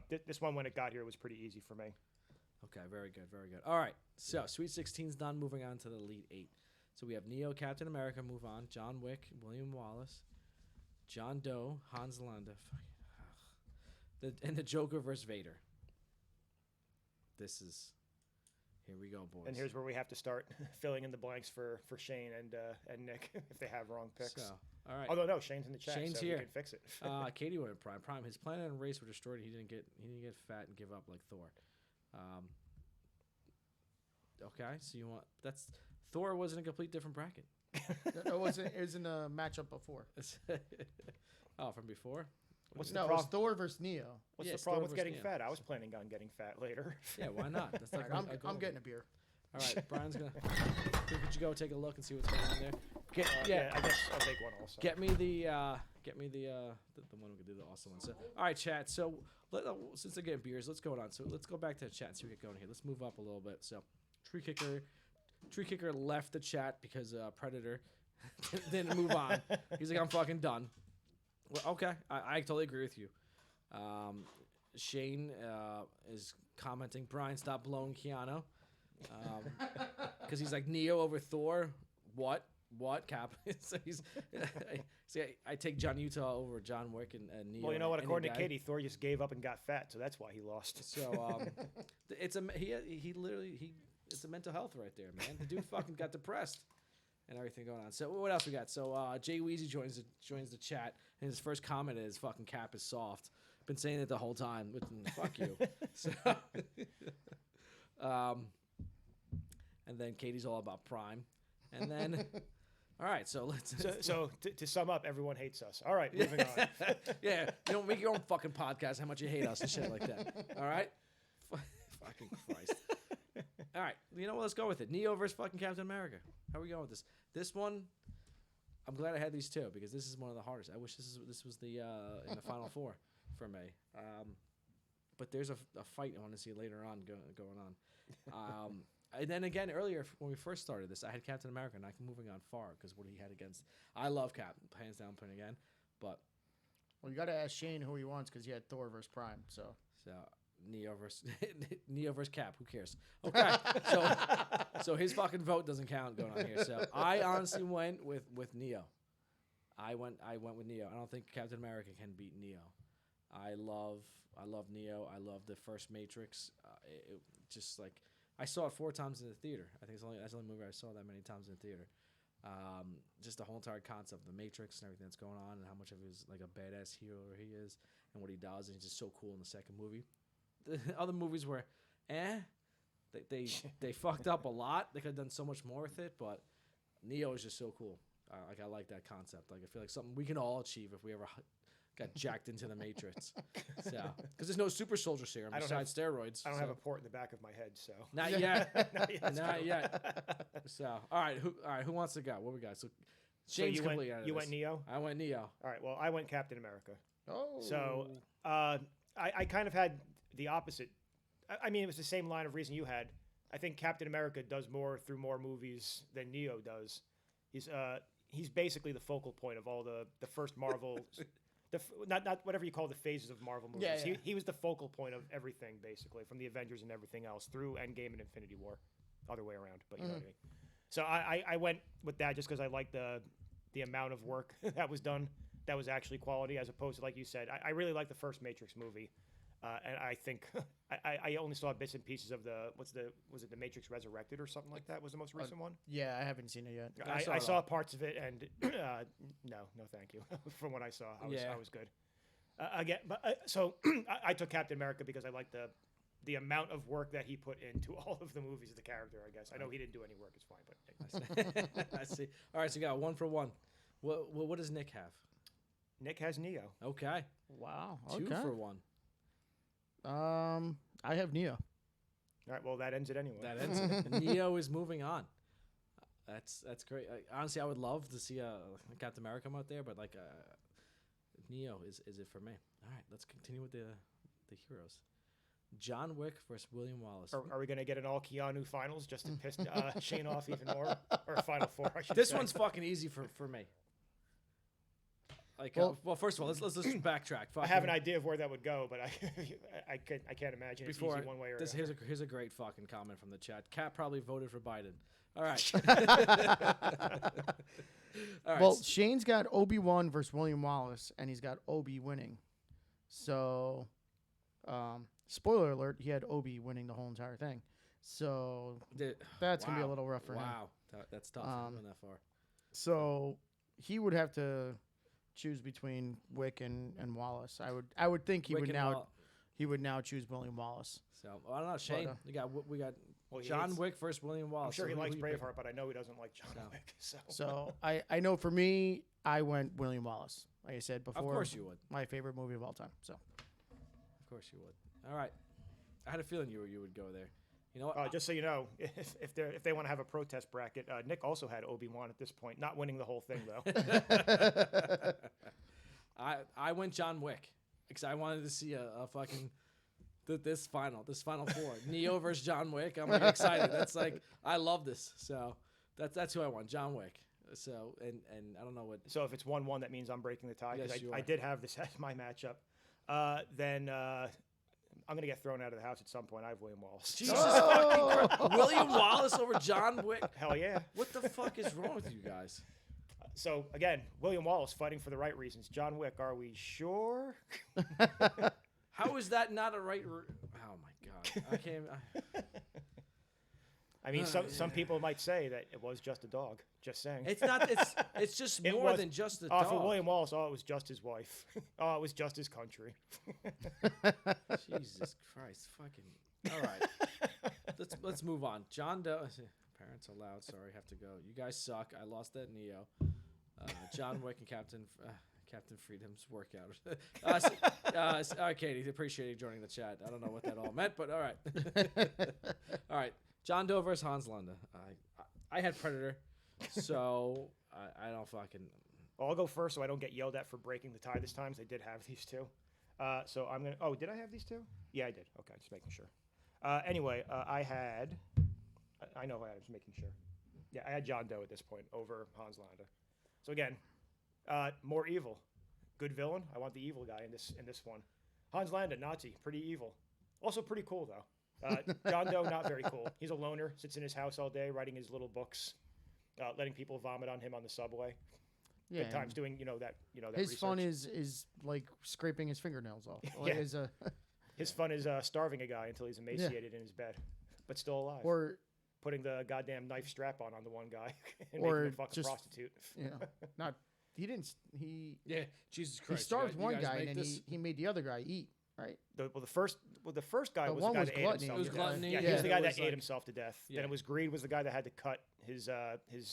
this one, when it got here, was pretty easy for me. Okay, very good, very good. All right, so Sweet 16's done. Moving on to the Elite 8. So we have Neo, Captain America, move on. John Wick, William Wallace, John Doe, Hans Landa, and the Joker versus Vader. This is... Here we go, boys. And here's where we have to start filling in the blanks for Shane and Nick if they have wrong picks. So, all right. Although no, Shane's in the chat, Shane's so here. we can fix it. Katie went with Prime. Prime. His planet and race were destroyed. He didn't get fat and give up like Thor. Okay, so you want Thor was in a complete different bracket. It wasn't a matchup before. Oh, from before. What's No, the it was problem? Thor versus Neo. What's Yeah, the problem Thor with getting versus Neo. fat? I was planning on getting fat later. Yeah, why not? That's like All right, a goal. I'm getting a beer. All right, Brian's gonna. Could you go take a look and see what's going on there? Yeah, I guess I'll take one also. Get me the one who can do the awesome one. So, all right, chat. So, since they're getting beers, let's go on. So, let's go back to the chat and see what we get going here. Let's move up a little bit. So, Tree Kicker left the chat because Predator didn't move on. He's like, I'm fucking done. Well, okay, I totally agree with you. Shane is commenting, Brian, stop blowing Keanu. Because he's like, Neo over Thor. What, Cap? So he's... See, I take John Utah over John Wick and Neo. Well, you know what? any According to day. Katie, Thor just gave up and got fat, so that's why he lost. So it's a mental health right there, man. The dude fucking got depressed and everything going on. So what else we got? So Jay Weezy joins the chat, and his first comment is fucking Cap is soft. Been saying it the whole time. Fuck you. So, and then Katie's all about Prime, and then. All right, so let's. So to sum up, everyone hates us. All right, moving on. Yeah, you don't make your own fucking podcast. How much you hate us and shit like that. All right, fucking Christ. All right, you know what? Let's go with it. Neo versus fucking Captain America. How are we going with this? This one, I'm glad I had these two because this is one of the hardest. I wish this was the in the final four for me. But there's a fight I want to see later on going on. And then again, earlier when we first started this, I had Captain America, and I'm moving on far because what he had against. I love Cap, hands down, putting again. But Well, you got to ask Shane who he wants because he had Thor versus Prime. So Neo versus Cap. Who cares? Okay, so his fucking vote doesn't count going on here. So I honestly went with Neo. I went with Neo. I don't think Captain America can beat Neo. I love Neo. I love the first Matrix. It just like. I saw it 4 times in the theater. I think that's the only movie I saw that many times in the theater. Just the whole entire concept of the Matrix and everything that's going on, and how much of his like a badass hero he is, and what he does, and he's just so cool in the second movie. The other movies were, they fucked up a lot. They could have done so much more with it, but Neo is just so cool. I like that concept. Like I feel like something we can all achieve if we ever got jacked into the Matrix. So, because there's no super soldier serum besides steroids. I don't have a port in the back of my head, so Not yet. Not yet. So, all right. Who wants to go? What we got? So, Shane's completely out of you this. went Neo? I went Neo. All right, well, I went Captain America. Oh. So I kind of had the opposite. I mean, it was the same line of reason you had. I think Captain America does more through more movies than Neo does. he's basically the focal point of all the first Marvel, not whatever you call the phases of Marvel movies. Yeah. He was the focal point of everything, basically, from the Avengers and everything else through Endgame and Infinity War. Other way around, but you know what I mean. So I went with that just because I liked the amount of work that was done. That was actually quality, as opposed to, like you said, I really like the first Matrix movie. And I think I only saw bits and pieces of was it The Matrix Resurrected or something like that was the most recent one? Yeah, I haven't seen it yet. I saw parts of it, and no, thank you. From what I saw, I was good. Again, but so I took Captain America because I liked the amount of work that he put into all of the movies of the character. I guess I know he didn't do any work; it's fine. But I see. All right, so you got 1 for 1. What does Nick have? Nick has Neo. Okay. Wow. 2 Okay. for 1. I have Neo. All right, well that ends it anyway. That ends it. Neo is moving on. That's great. Honestly, I would love to see Captain America come out there, but like Neo is it for me. All right, let's continue with the heroes. John Wick versus William Wallace. Are we going to get an all Keanu finals just to piss Shane off even more? Or a Final Four, I should This say. one's fucking easy for me. Like, Well, first of all, let's backtrack. I have an idea of where that would go, but I can't imagine it's easy one way or this. another. Here's a great fucking comment from the chat. Kat probably voted for Biden. All right. All right. Well, Shane's got Obi-Wan versus William Wallace, and he's got Obi winning. So, spoiler alert, he had Obi winning the whole entire thing. So that's going to be a little rough for him. Wow. That's tough. Going that far. So he would have to choose between Wick and Wallace. I would think he Wick would and now he would now choose William Wallace. So I don't know, Shane. We got Well, John Wick versus William Wallace. I'm sure So he who likes you pick? Braveheart, but I know he doesn't like John No. Wick. So I know for me, I went William Wallace. Like I said before, Of course you would. my favorite movie of all time. So Of course you would. All right. I had a feeling you would go there. You know what? just so you know, if they want to have a protest bracket, Nick also had Obi-Wan at this point, not winning the whole thing though. I went John Wick because I wanted to see a fucking this final four Neo versus John Wick. I'm like, excited. That's like I love this. So that's who I want, John Wick. So and I don't know what. So if it's 1-1, that means I'm breaking the tie because Yes, you I are. did have this as my matchup. Then I'm gonna get thrown out of the house at some point. I have William Wallace. Jesus fucking Christ. William Wallace over John Wick. Hell yeah. What the fuck is wrong with you guys? So again, William Wallace fighting for the right reasons. John Wick, are we sure? How is that not a right? Oh my god! I can't. I mean, some people might say that it was just a dog. Just saying. It's not. It's just It more was- than just a For dog. William Wallace, it was just his wife. It was just his country. Jesus Christ! Fucking. All right. Let's move on. John Doe. Parents allowed. Sorry, have to go. You guys suck. I lost that Neo. John Wick and Captain Freedom's workout. All right, Katie. Appreciate you joining the chat. I don't know what that all meant, but all right. All right. John Doe versus Hans Landa. I had Predator, so I don't fucking. Well, I'll go first so I don't get yelled at for breaking the tie this time. 'Cause I did have these two. So I'm gonna. Oh, did I have these two? Yeah, I did. Okay, just making sure. Anyway, I had. I know I had. Just making sure. Yeah, I had John Doe at this point over Hans Landa. So again, more evil, good villain. I want the evil guy in this one. Hans Landa, Nazi, pretty evil. Also pretty cool though. John Doe, not very cool. He's a loner, sits in his house all day writing his little books, letting people vomit on him on the subway. yeah, Good times doing that his research. fun is like scraping his fingernails off. Yeah. His His fun is starving a guy until he's emaciated in his bed, but still alive. or putting the goddamn knife strap on the one guy and Or making him a fucking just- prostitute. not he didn't he Yeah, Jesus he Christ! starved you one guys guy make and then this? he made the other guy eat, right? The first guy The was one the guy was that ate gluttony. himself. It was to death. gluttony, Yeah, he yeah. was the It guy was that ate like- himself to death. Yeah. Then it was greed was the guy that had to cut his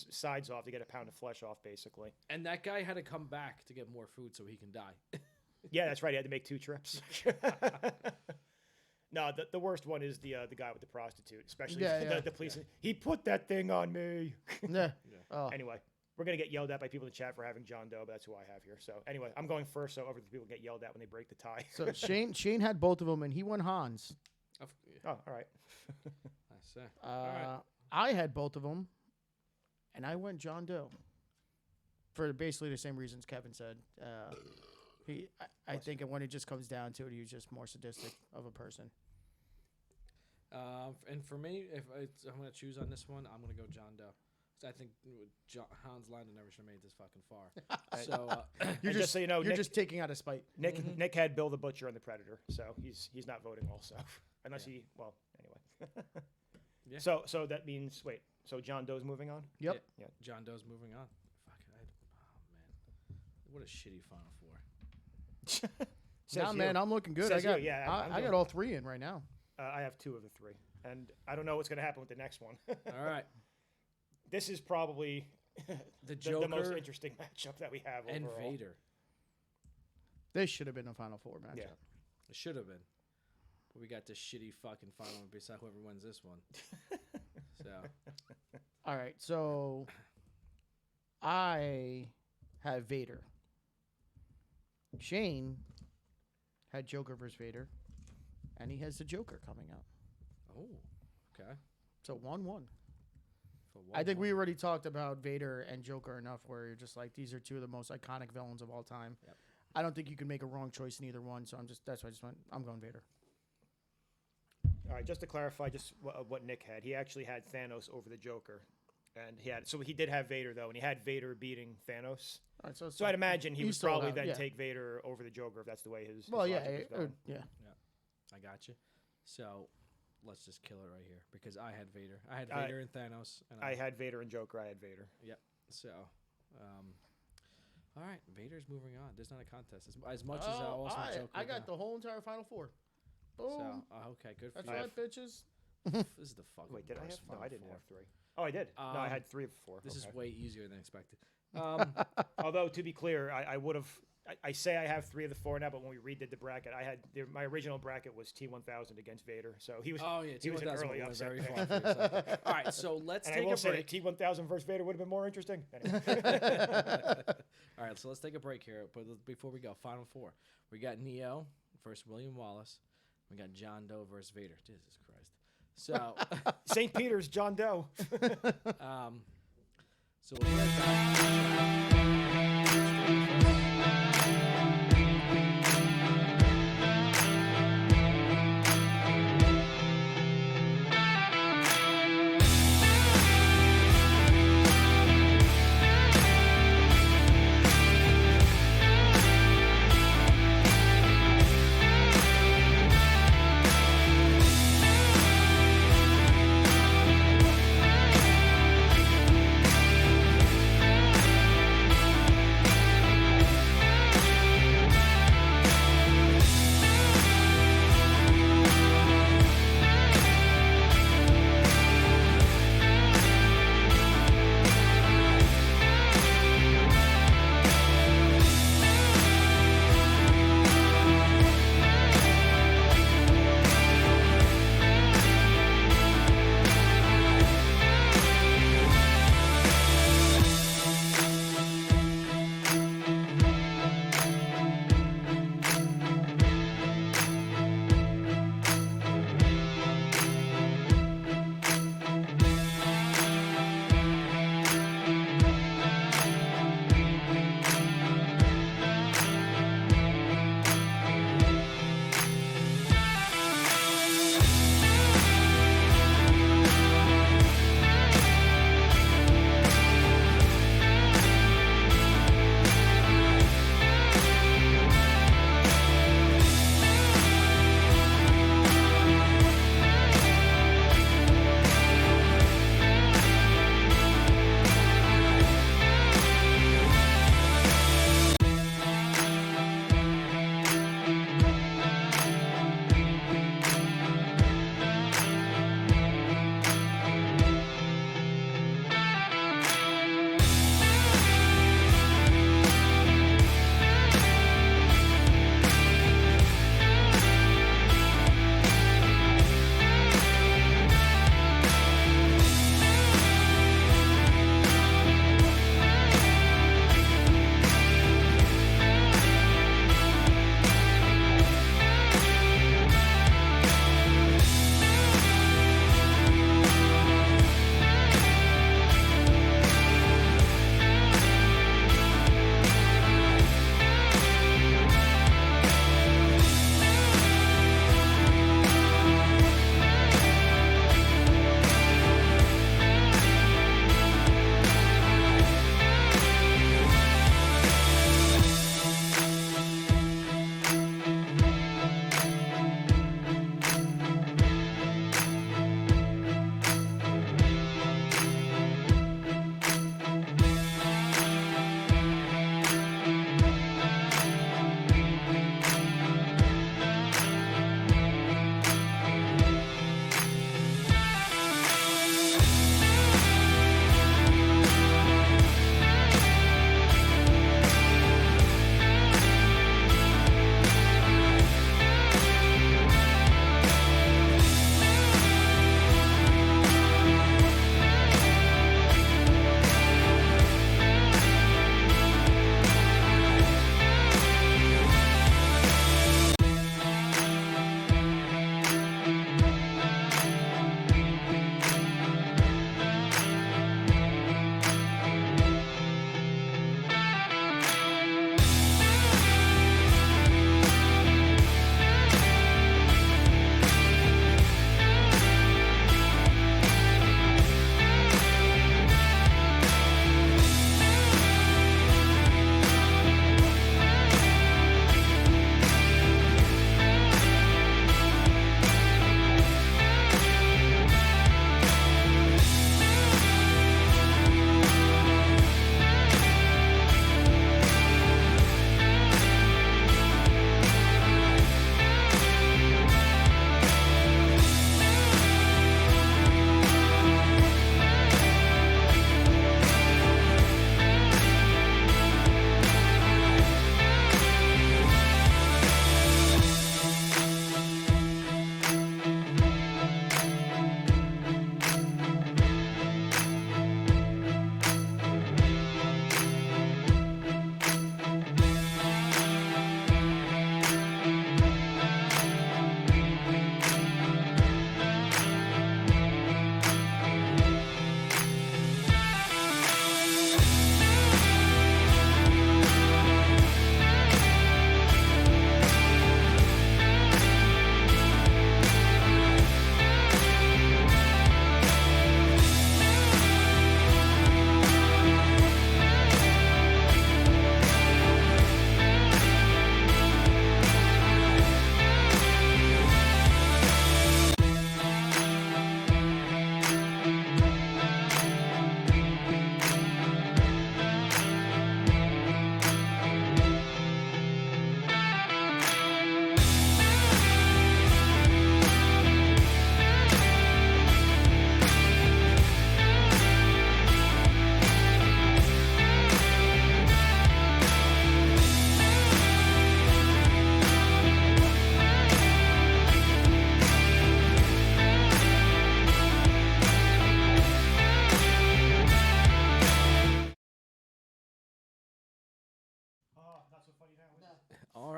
sides off to get a pound of flesh off, basically. And that guy had to come back to get more food so he can die. Yeah, that's right. He had to make 2 trips. No, the worst one is the guy with the prostitute, especially the police. He put that thing on me. Yeah. Oh. Anyway, we're gonna get yelled at by people in the chat for having John Doe, but that's who I have here. So anyway, I'm going first, so over the people get yelled at when they break the tie. So Shane had both of them and he won Hans. Yeah, Oh, all right. I say. All right. I had both of them, and I went John Doe. for basically the same reasons Kevin said. I think when it just comes down to it, he's just more sadistic of a person. And for me, if I'm going to choose on this one, I'm going to go John Doe. 'Cause I think Hans Landa never should have made this fucking far. So you're just so you know, you're Nick, just taking out a spite. Nick had Bill the Butcher on the Predator, so he's not voting also, unless he anyway. Yeah. So that means so John Doe's moving on. Yep. Yeah. John Doe's moving on. Fucking, man, what a shitty Final Four. Nah, man, I'm looking good. Says you, yeah, I got all 3 in right now. I have 2 of the 3, and I don't know what's going to happen with the next one. All right. This is probably the Joker the most interesting matchup that we have and overall. Vader. This should have been a Final Four matchup. Yeah. It should have been. But we got this shitty fucking final one beside whoever wins this one. So. All right, so I have Vader. Shane had Joker versus Vader, and he has the Joker coming out. Oh, okay. So 1-1. I think we already talked about Vader and Joker enough where you're just like, these are 2 of the most iconic villains of all time. Yep. I don't think you can make a wrong choice in either one, so that's why I'm going Vader. All right, just to clarify, just what Nick had. He actually had Thanos over the Joker, and he did have Vader though, and he had Vader beating Thanos. All right, so I'd imagine he would still probably have- then yeah. take Vader over the Joker if that's the way his Well, yeah, logic was going. yeah. I got you. So let's just kill it right here because I had Vader. I had Vader and Thanos. And I had Vader and Joker. I had Vader. Yep. So, all right, Vader's moving on. There's not a contest as much as also Joker. I got the whole entire Final Four. Boom. So okay, good for That's you. right, bitches. This is the fucking. Wait, did I have? worst No, Final I didn't Four. have 3. Oh, I did. No, I had 3 of 4. This is Okay. way easier than expected. Although to be clear, I would have. I say I have 3 of the 4 now, but when we redid the bracket, I had my original bracket was T1000 against Vader, so he was. Oh yeah, he was an T1000 early went upset very there. far for yourself. All right, so let's And take I will a say break. that T1000 versus Vader would have been more interesting. Anyway. All right, so let's take a break here. But before we go, Final Four. We got Neo versus William Wallace. We got John Doe versus Vader. Jesus Christ. So, St. Peter's John Doe. so we'll be right back.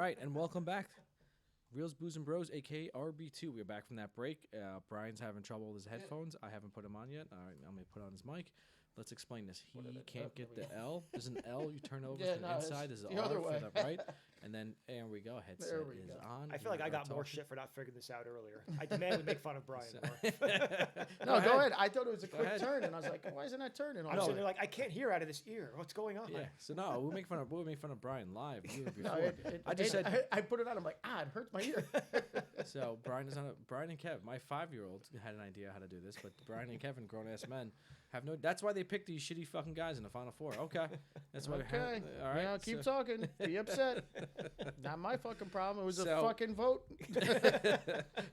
right, and welcome back. Reels, Booze, and Bros, a.k.a. RB2. We're back from that break. Brian's having trouble with his headphones. I haven't put him on yet. All right, I'm going to put on his mic. Let's explain this. He can't get the L. There's an L you turn over to the inside. There's an R other for way. the right. And then, there we go. Headset There we is go. on. I feel like I got more shit for not figuring this out earlier. I demand we make fun of Brian more. No, go ahead. I thought it was a quick turn, and I was like, why isn't that turning? I'm sitting there like, I can't hear out of this ear. What's going on? Yeah. So no, we'll make fun of Brian live. You were No, before. I just said. I put it on. I'm like, it hurts my ear. So Brian and Kev, my 5-year-old had an idea how to do this, but Brian and Kevin, grown ass men, have no. That's why they picked these shitty fucking guys in the Final Four. Okay, that's why. Okay. All right. Now keep talking. Be upset. Not my fucking problem. It was a So- fucking vote.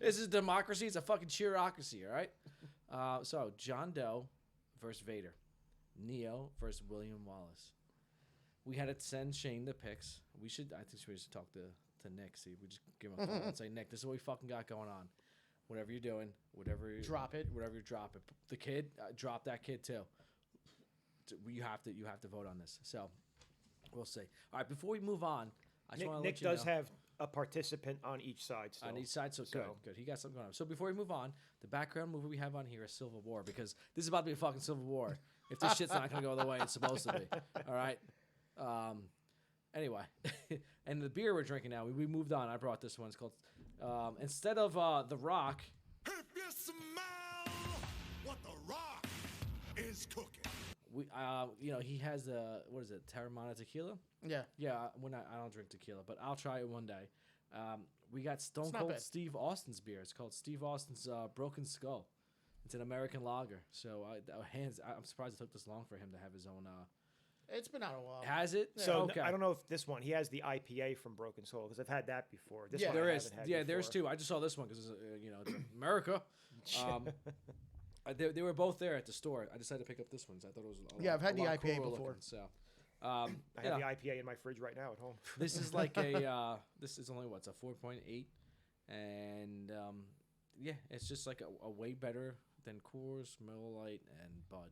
This is democracy. It's a fucking cheerocracy. All right. So John Doe versus Vader, Neo versus William Wallace. We had to send Shane the picks. I think we should talk to Nick. See, we just give him a call and say, Nick, this is what we fucking got going on. Whatever you're doing, Drop it. Whatever you drop it. The kid, drop that kid too. You have to vote on this. So we'll see. All right, before we move on, I just want to Nick let you does know. have a participant on each side. Still. On each side, so good. He got something going on. So before we move on, the background movie we have on here is Civil War, because this is about to be a fucking Civil War. If this shit's not going to go the way it's supposed to be. All right? Anyway, and the beer we're drinking now, we moved on. I brought this one. It's called, instead of The Rock. If you smell what The Rock is cooking. He has what is it, Terramana tequila? Yeah. Yeah, I don't drink tequila, but I'll try it one day. We got Stone not Cold bad. Steve Austin's beer. It's called Steve Austin's Broken Skull. It's an American lager. So I'm surprised it took this long for him to have his own. It's been out a while. Has it? So okay. I don't know if this one, he has the IPA from Broken Soul, because I've had that before. This Yeah. one I There is. haven't had Yeah, there's before. two. I just saw this one because it's America. They were both there at the store. I decided to pick up this one. So I thought it was. I've had the lot IPA cooler before. looking, so. I have the IPA in my fridge right now at home. This is like a. This is only it's a 4.8, and it's just like a way better than Coors, Miller Lite, and Bud.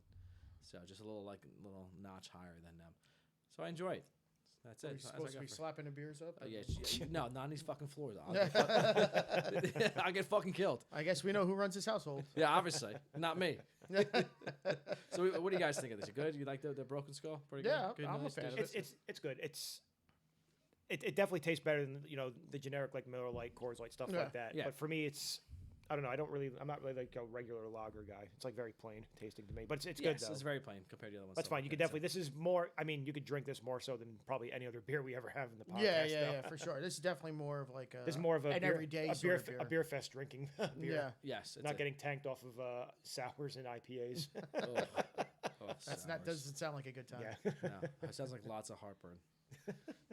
So just a little notch higher than them. So I enjoy it. That's Are it. we That's what I supposed to got be for- slapping the beers up? No, not on these fucking floors. I'll get fucking killed. I guess we know who runs this household. Yeah, obviously, not me. So, what do you guys think of this? You good? You like the Broken Skull? Pretty Yeah, good. Good, I'm a nice fan of dish? It's good. It definitely tastes better than the generic like Miller Lite, Coors Light, stuff like that. Yeah. But for me, I don't know. I'm not really like a regular lager guy. It's like very plain tasting to me. But it's good Yes, though. it's very plain compared to the other ones. That's so fine. You could good, definitely. This is more. I mean, you could drink this more so than probably any other beer we ever have in the podcast. Yeah, for sure. This is definitely more of like a. This is more of an beer, everyday a sort beer, of a beer fest drinking beer. Yeah. Yes, it's Not getting tanked off of sours and IPAs. That's not. Doesn't sound like a good time. yeah. No, it sounds like lots of heartburn.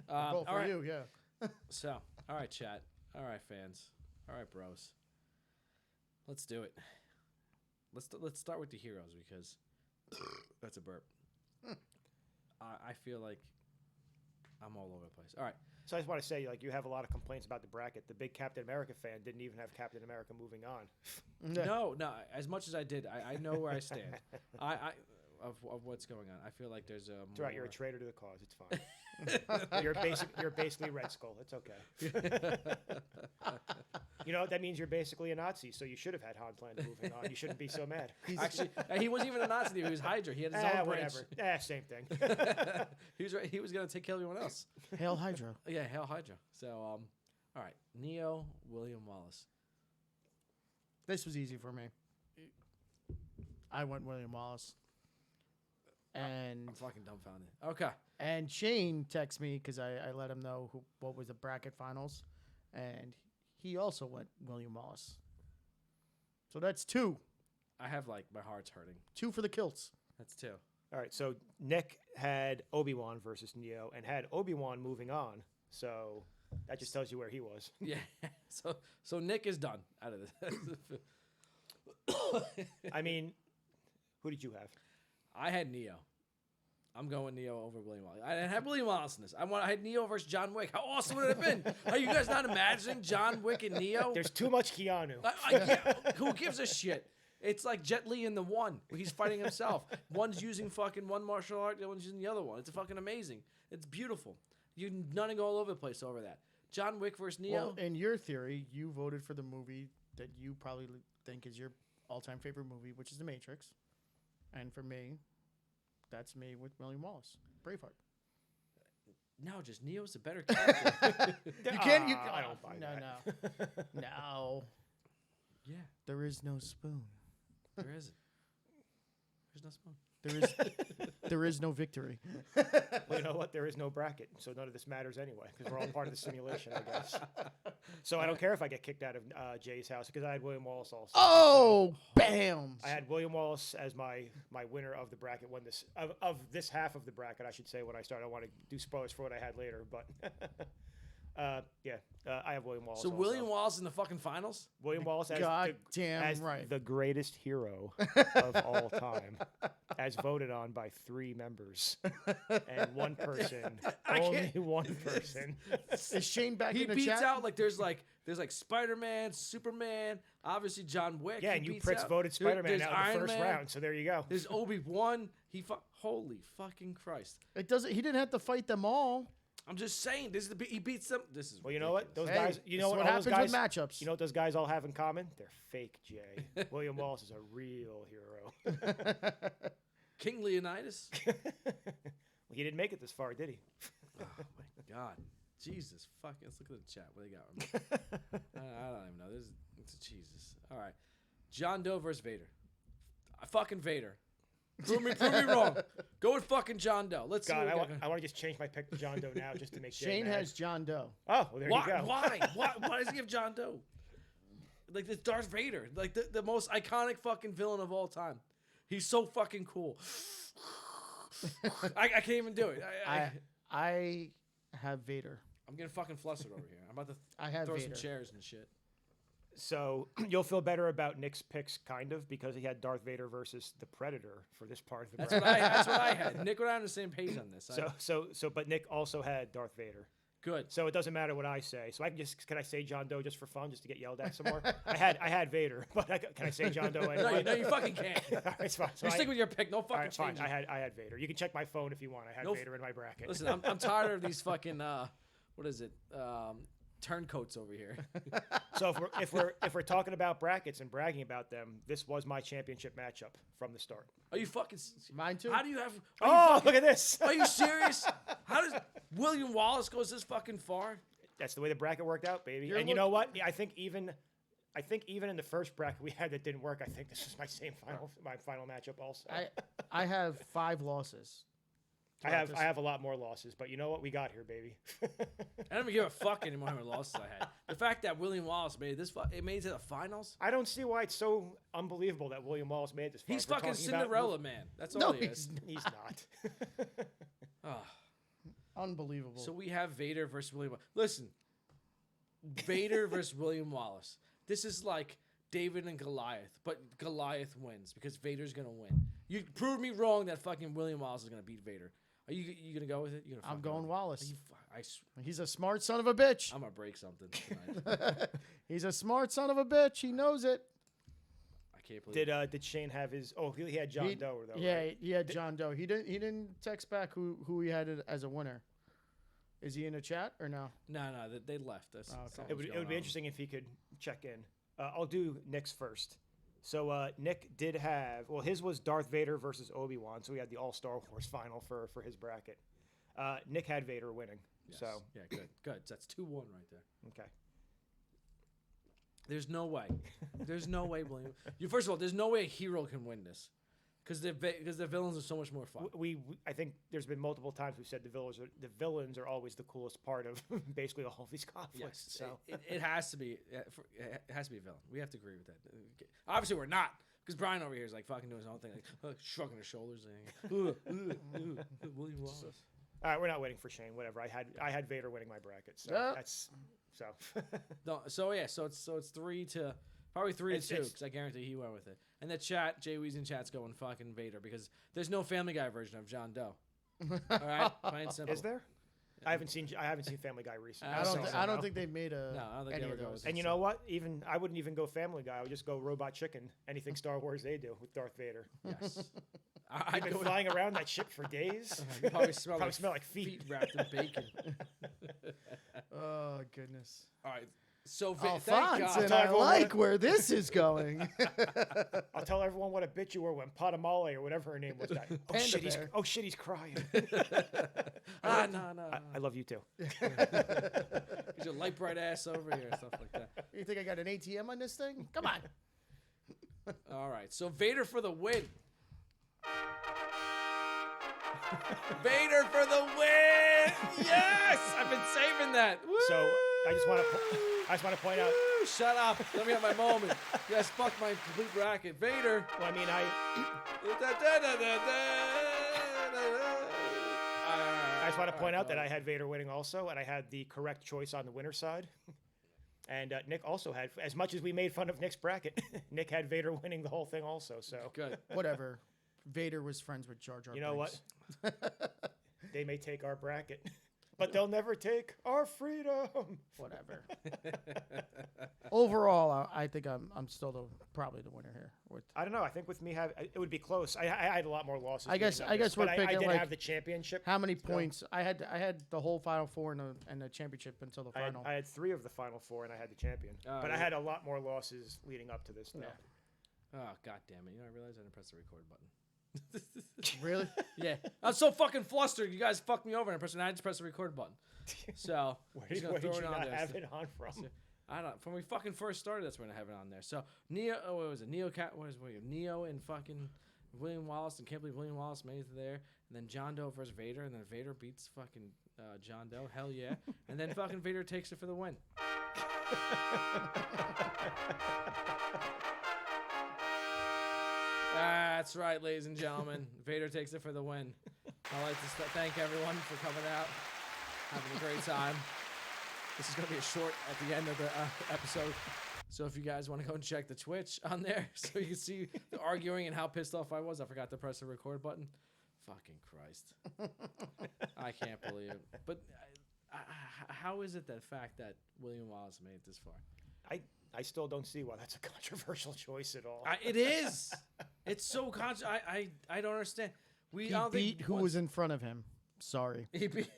Well, for all right. you, yeah. So, all right, chat. All right, fans. All right, bros. Let's do it. Let's start with the heroes, because that's a burp. I feel like I'm all over the place. All right. So I just want to say, like, you have a lot of complaints about the bracket. The big Captain America fan didn't even have Captain America moving on. No. As much as I did, I know where I stand. Of what's going on. I feel like there's a. It's all right. You're a traitor to the cause. It's fine. You're basically Red Skull. It's okay. You know that means you're basically a Nazi. So you should have had Hans Landa moving on. You shouldn't be so mad. Actually, he wasn't even a Nazi. He was Hydra. He had his own branch. Whatever. Same thing. He was gonna take care of everyone else. Hail Hydra. Yeah, Hail Hydra. So all right, Neo, William Wallace. This was easy for me. I went William Wallace. And I'm fucking dumbfounded. Okay. And Shane texted me because I let him know what was the bracket finals, and he also went William Wallace. So that's two. I have my heart's hurting. Two for the kilts. That's two. All right. So Nick had Obi-Wan versus Neo and had Obi-Wan moving on. So that just tells you where he was. Yeah. So Nick is done out of this. I mean, who did you have? I had Neo. I'm going Neo over William Wallace. I didn't have William Wallace in this. I had Neo versus John Wick. How awesome would it have been? Are you guys not imagining John Wick and Neo? There's too much Keanu. Who gives a shit? It's like Jet Li in the one, where he's fighting himself. One's using fucking one martial art, the other one's using the other one. It's fucking amazing. It's beautiful. You're nutting all over the place over that. John Wick versus Neo. Well, in your theory, you voted for the movie that you probably think is your all-time favorite movie, which is The Matrix. And for me, that's me with William Wallace, Braveheart. No, just Neo's a better character. I don't buy that. No. Yeah, There is no spoon. there isn't. There's no spoon. There is no victory. Well, you know what? There is no bracket, so none of this matters anyway, because we're all part of the simulation, I guess. So I don't care if I get kicked out of Jay's house, because I had William Wallace also. Oh, bam! I had William Wallace as my winner of the bracket when this of this half of the bracket, I should say, when I started. I want to do spoilers for what I had later, but I have William Wallace. So also. William Wallace in the fucking finals? William Wallace as, Goddamn right. the greatest hero of all time, as voted on by 3 members and one person, only one person. Is Shane back He in the beats chat? out like there's like Spider-Man, Superman, obviously John Wick. Yeah, he and you beats Pritz out. voted Spider-Man There's out in the Iron first Man, round, so there you go. There's Obi-Wan. Holy fucking Christ! It doesn't. He didn't have to fight them all. I'm just saying, he beats them. This is Well, you know what? Those Hey, guys. You this know is what? what all those happens guys, with matchups. You know what those guys all have in common? They're fake, Jay. William Wallace is a real hero. King Leonidas. Well, he didn't make it this far, did he? Oh my God, Jesus fuck! Let's look at the chat. What they got? I don't even know. It's Jesus. All right, John Doe versus Vader. Fucking Vader. Prove me wrong. Go with fucking John Doe. Let's God, see. I want to just change my pick to John Doe now, just to make Jay Shane mad. has John Doe. Oh, well, there Why? you go. Why does he have John Doe? Like this Darth Vader, like the most iconic fucking villain of all time. He's so fucking cool. I can't even do it. I have Vader. I'm getting fucking flustered over here. I'm about to I have throw Vader. some chairs and shit. So you'll feel better about Nick's picks, kind of, because he had Darth Vader versus the Predator for this part of the That's bracket. what I had. Nick and I are on the same page on this. But Nick also had Darth Vader. Good. So it doesn't matter what I say. So can I say John Doe just for fun, just to get yelled at some more? I had Vader, but can I say John Doe anyway? No, you fucking can't. All right, it's fine. So You stick with your pick. No fucking all right, fine. change. I had Vader. You can check my phone if you want. I had Vader in my bracket. Listen, I'm tired of these fucking what is it? Turncoats over here. So if we're talking about brackets and bragging about them, this was my championship matchup from the start. Are you fucking? Mine too. How do you have? Look at this. Are you serious? How does William Wallace goes this fucking far? That's the way the bracket worked out, baby. You're And you know what? I think even in the first bracket we had that didn't work, I think this is my final matchup also. I have 5 losses. I have a lot more losses, but you know what? We got here, baby. I don't even give a fuck anymore how many losses I had. The fact that William Wallace made it made it to the finals. I don't see why it's so unbelievable that William Wallace made this far. He's We're fucking talking about- Cinderella man. That's all No, he is. He's not. Oh. Unbelievable. So we have Vader versus William. Listen, Vader versus William Wallace. This is like David and Goliath, but Goliath wins because Vader's gonna win. You prove me wrong that fucking William Wallace is gonna beat Vader. Are you gonna go with it? I'm going Wallace. I He's a smart son of a bitch. I'm gonna break something tonight. He's a smart son of a bitch. He knows it. I can't believe. Did Shane have his? Oh, he had John Doe though. Yeah, right? he had John Doe. He didn't text back who he had as a winner. Is he in the chat or no? No, they left. That's okay. It would be interesting if he could check in. I'll do Nick's first. So Nick did have, well, his was Darth Vader versus Obi-Wan, so we had the all Star Wars final for his bracket. Nick had Vader winning. Yes. So yeah, good. That's 2-1 right there. okay. There's no way. There's no way, William. First of all, there's no way a hero can win this, because the villains are so much more fun. I think there's been multiple times we've said the villains are always the coolest part of basically all of these conflicts. Yes, So it has to be. It has to be a villain. We have to agree with that. Obviously, we're not, because Brian over here is like fucking doing his own thing, like shrugging his shoulders, saying, William Wallace. all right, we're not waiting for Shane. Whatever. I had Vader winning my bracket. So Yeah. that's so. No, so it's 3 to probably 3 to 2, because I guarantee he went with it. And the chat, Jay Weezy in chat's going fucking Vader, because there's no Family Guy version of John Doe. All right, plain and simple. Is there? I haven't seen Family Guy recently. I don't think they've made a. No, I don't think any they of ever go those. with And you know what? I wouldn't even go Family Guy. I would just go Robot Chicken. Anything Star Wars they do with Darth Vader. Yes. I've been flying around that ship for days. You probably smell Smell like feet. wrapped in bacon. Oh goodness. All right. So thank Alphonse, God. and I like where this is going. I'll tell everyone what a bitch you were when Patamale or whatever her name was. Died. Oh shit, he's crying. No. I love you too. Get your light bright ass over here, stuff like that. You think I got an ATM on this thing? Come on. All right. So Vader for the win. Vader for the win! Yes, I've been saving that. Woo! So I just want to point out. Woo! Shut up. Let me have my moment. You guys fucked my complete bracket. Vader. Well, I mean, I just want to point out that I had Vader winning also, and I had the correct choice on the winner's side. And Nick also had, as much as we made fun of Nick's bracket, Nick had Vader winning the whole thing also. So good. Whatever. Vader was friends with Jar Jar. You know what? They may take our bracket, but they'll never take our freedom. Whatever. Overall, I think I'm still probably the winner here. I don't know. I think with me, it would be close. I had a lot more losses. I guess we're but picking I did like have the championship. How many points? I had the whole Final Four and the championship until the final. I had 3 of the Final 4, and I had the champion. But I had a lot more losses leading up to this. Though. Yeah. Oh, God damn it. You know, I realized I didn't press the record button. Really? Yeah. I'm so fucking flustered. You guys fucked me over, and I just pressed the record button. So, where did you not have it on from? So, I don't. From when we fucking first started, that's when I have it on there. So Neo, what was it? Neo and fucking William Wallace, and can't believe William Wallace made it there. And then John Doe versus Vader, and then Vader beats fucking John Doe. Hell yeah! And then fucking Vader takes it for the win. That's right, ladies and gentlemen. Vader takes it for the win. I'd like to thank everyone for coming out, having a great time. This is going to be a short at the end of the episode. So if you guys want to go and check the Twitch on there so you can see the arguing and how pissed off I was. I forgot to press the record button. Fucking Christ. I can't believe it. But how is it the fact that William Wallace made it this far? I still don't see why that's a controversial choice at all. It is. It's so I don't understand. He beat who was in front of him. Sorry. He beat.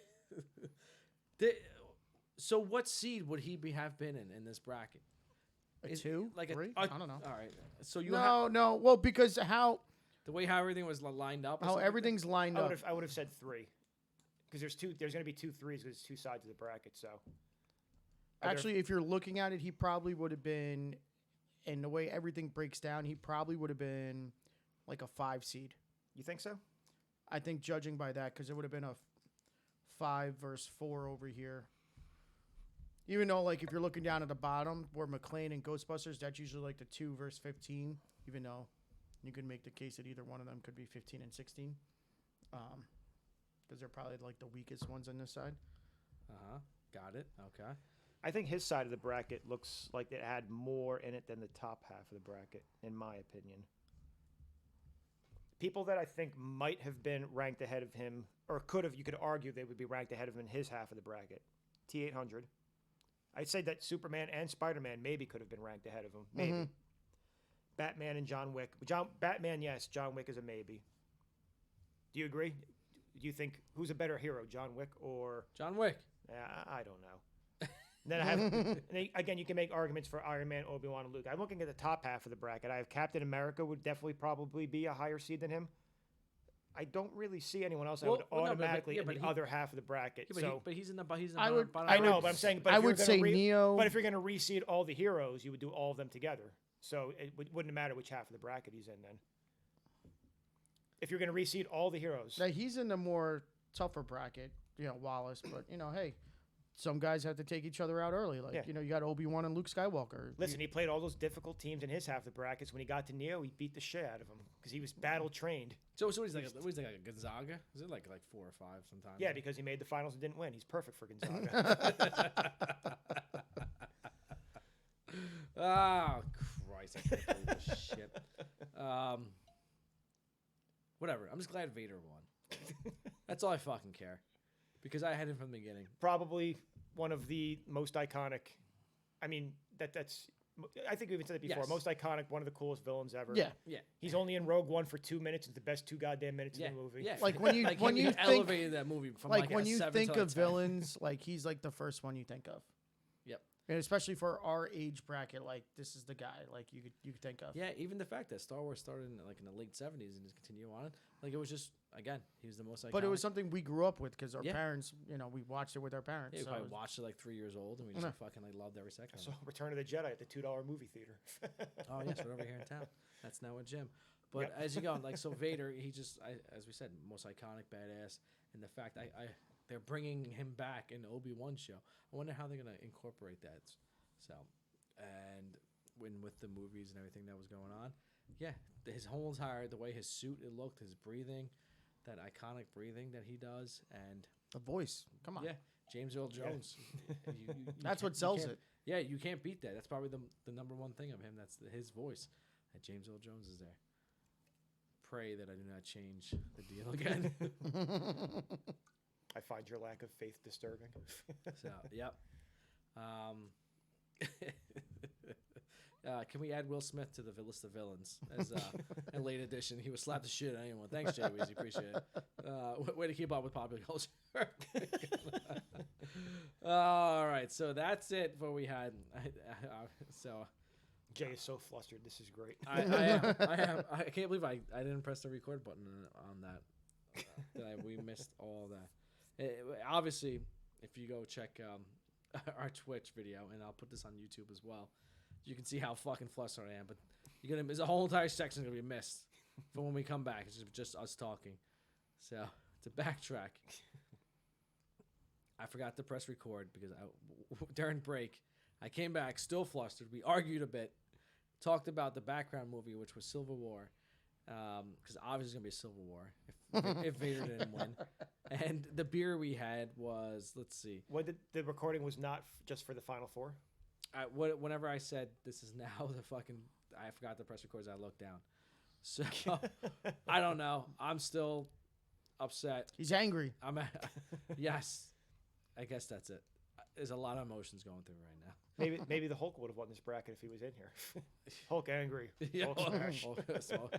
So what seed would he have been in this bracket? A 2? Like 3? I don't know. All right. So you no. Well, because the way how everything was lined up. How everything's lined up. I would have said 3, because there's going to be 2 3s because it's 2 sides of the bracket. So. Actually, if you're looking at it, he probably would have been, and the way everything breaks down, he probably would have been like a 5 seed. You think so? I think judging by that, because it would have been a 5 versus 4 over here. Even though, like, if you're looking down at the bottom, where McLean and Ghostbusters, that's usually like the 2 versus 15, even though you could make the case that either one of them could be 15 and 16. Because they're probably like the weakest ones on this side. Got it. Okay. I think his side of the bracket looks like it had more in it than the top half of the bracket, in my opinion. People that I think might have been ranked ahead of him, or you could argue they would be ranked ahead of him in his half of the bracket. T-800. I'd say that Superman and Spider-Man maybe could have been ranked ahead of him. Maybe. Mm-hmm. Batman and John Wick. Batman, yes. John Wick is a maybe. Do you agree? Do you think, who's a better hero, John Wick or... John Wick. I don't know. Then I have, again, you can make arguments for Iron Man, Obi-Wan, and Luke. I'm looking at the top half of the bracket. I have Captain America would definitely probably be a higher seed than him. I don't really see anyone else. I would automatically in the other half of the bracket. Yeah, but he's in the bottom. I know, but I'm saying. But I would say Neo. But if you're going to reseed all the heroes, you would do all of them together. So it wouldn't matter which half of the bracket he's in then. If you're going to reseed all the heroes, now he's in the more tougher bracket, Wallace. But hey. Some guys have to take each other out early. You got Obi-Wan and Luke Skywalker. Listen, he played all those difficult teams in his half of the brackets. When he got to Neo, he beat the shit out of him because he was battle trained. So he's like a Gonzaga? Is it like 4 or 5 sometimes? Yeah, because he made the finals and didn't win. He's perfect for Gonzaga. Oh, Christ. I can't believe this shit. Whatever. I'm just glad Vader won. That's all I fucking care. Because I had him from the beginning. Probably one of the most iconic. I mean, that's. I think we even said it before. Yes. Most iconic, one of the coolest villains ever. Yeah. He's only in Rogue One for 2 minutes. It's the best 2 goddamn minutes in the movie. Yeah. Like when you elevated that movie from when you a 7 think to of villains, like he's like the first one you think of. Yep. And especially for our age bracket, like this is the guy like you could think of. Yeah, even the fact that Star Wars started in like in the late '70s and just continue on, like it was just again, he was the most iconic. But it was something we grew up with because our Yeah. parents, we watched it with our parents. Yeah, we so probably it was- watched it like 3 years old, and we just fucking like loved every second. I of saw it. Return of the Jedi at the $2 movie theater. Oh yes, right over here in town. That's now a gym. But Yep. as you go, like so, Vader, he just, as we said, most iconic, badass, and the fact they're bringing him back in the Obi-Wan show. I wonder how they're gonna incorporate that. So, and with the movies and everything that was going on, yeah, his whole entire the way his suit it looked, his breathing, that iconic breathing that he does, and the voice. Come on. yeah, James Earl Yeah. Jones. You That's what can't- you sells can't- it. Yeah, you can't beat that. That's probably the number one thing of him. That's his voice. That James Earl Jones is there. Pray that I do not change the deal again. I find your lack of faith disturbing. So, yep. Can we add Will Smith to the list of villains as a late edition? He would slap the shit out of anyone. Thanks, Jay Weezy. Appreciate it. Way to keep up with popular culture. All right, so that's it for what we had. So Jay is so flustered. This is great. I am. I can't believe I didn't press the record button on that. We missed all that. Obviously, if you go check our Twitch video, and I'll put this on YouTube as well, you can see how fucking flustered I am. But there's a whole entire section gonna be missed for when we come back. It's just us talking. So to backtrack, I forgot to press record because during break I came back still flustered. We argued a bit, talked about the background movie, which was Civil War, because obviously it's gonna be a Civil War if Vader didn't win. And the beer we had was, let's see. What the recording was not just for the Final Four? Whenever I said this is now the fucking, I forgot to press record as I looked down. So I don't know. I'm still upset. He's angry. Yes, I guess that's it. There's a lot of emotions going through right now. Maybe the Hulk would have won this bracket if he was in here. Hulk angry. Yeah. Hulk smash. So,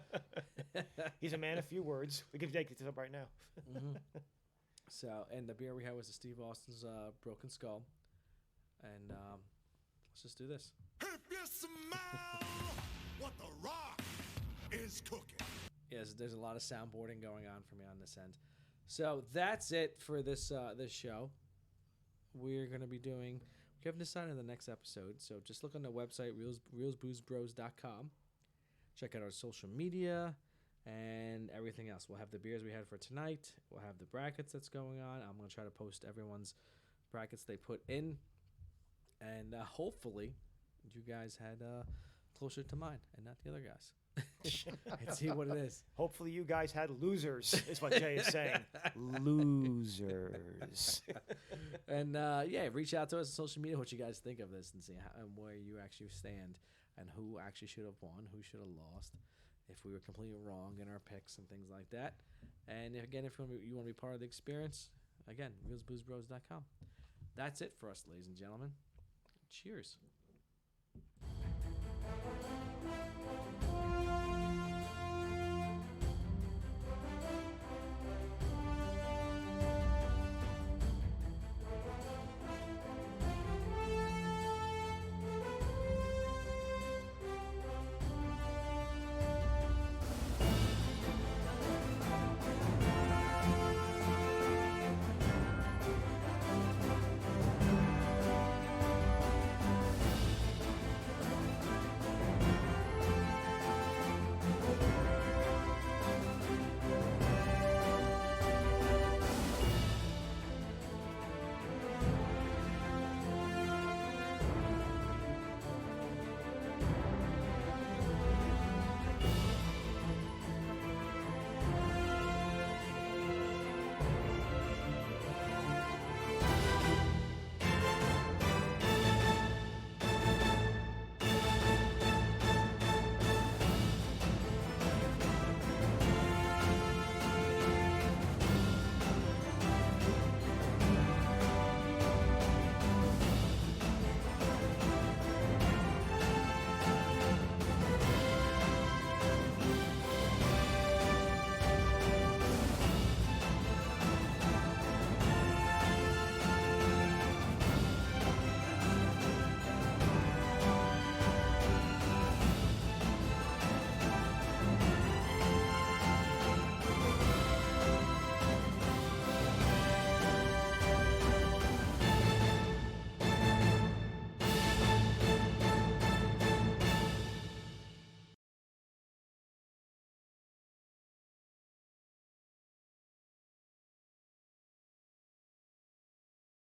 He's a man of few words. We can take this up right now. mhm. So, and the beer we had was the Steve Austin's Broken Skull. And let's just do this. If you smell what the Rock is cooking. Yes, there's a lot of soundboarding going on for me on this end. So that's it for this this show. We're gonna be doing. We haven't decided the next episode, so just look on the website reelsboozebros.com. Check out our social media and everything else. We'll have the beers we had for tonight. We'll have the brackets that's going on. I'm gonna try to post everyone's brackets they put in, and hopefully, you guys had closer to mine and not the other guys. And see what it is. Hopefully you guys had losers, is what Jay is saying. Losers. And yeah, reach out to us on social media what you guys think of this and see how, and where you actually stand and who actually should have won, who should have lost, if we were completely wrong in our picks and things like that. And again, if you want to be part of the experience, again, reelsboozebros.com. That's it for us, ladies and gentlemen. Cheers.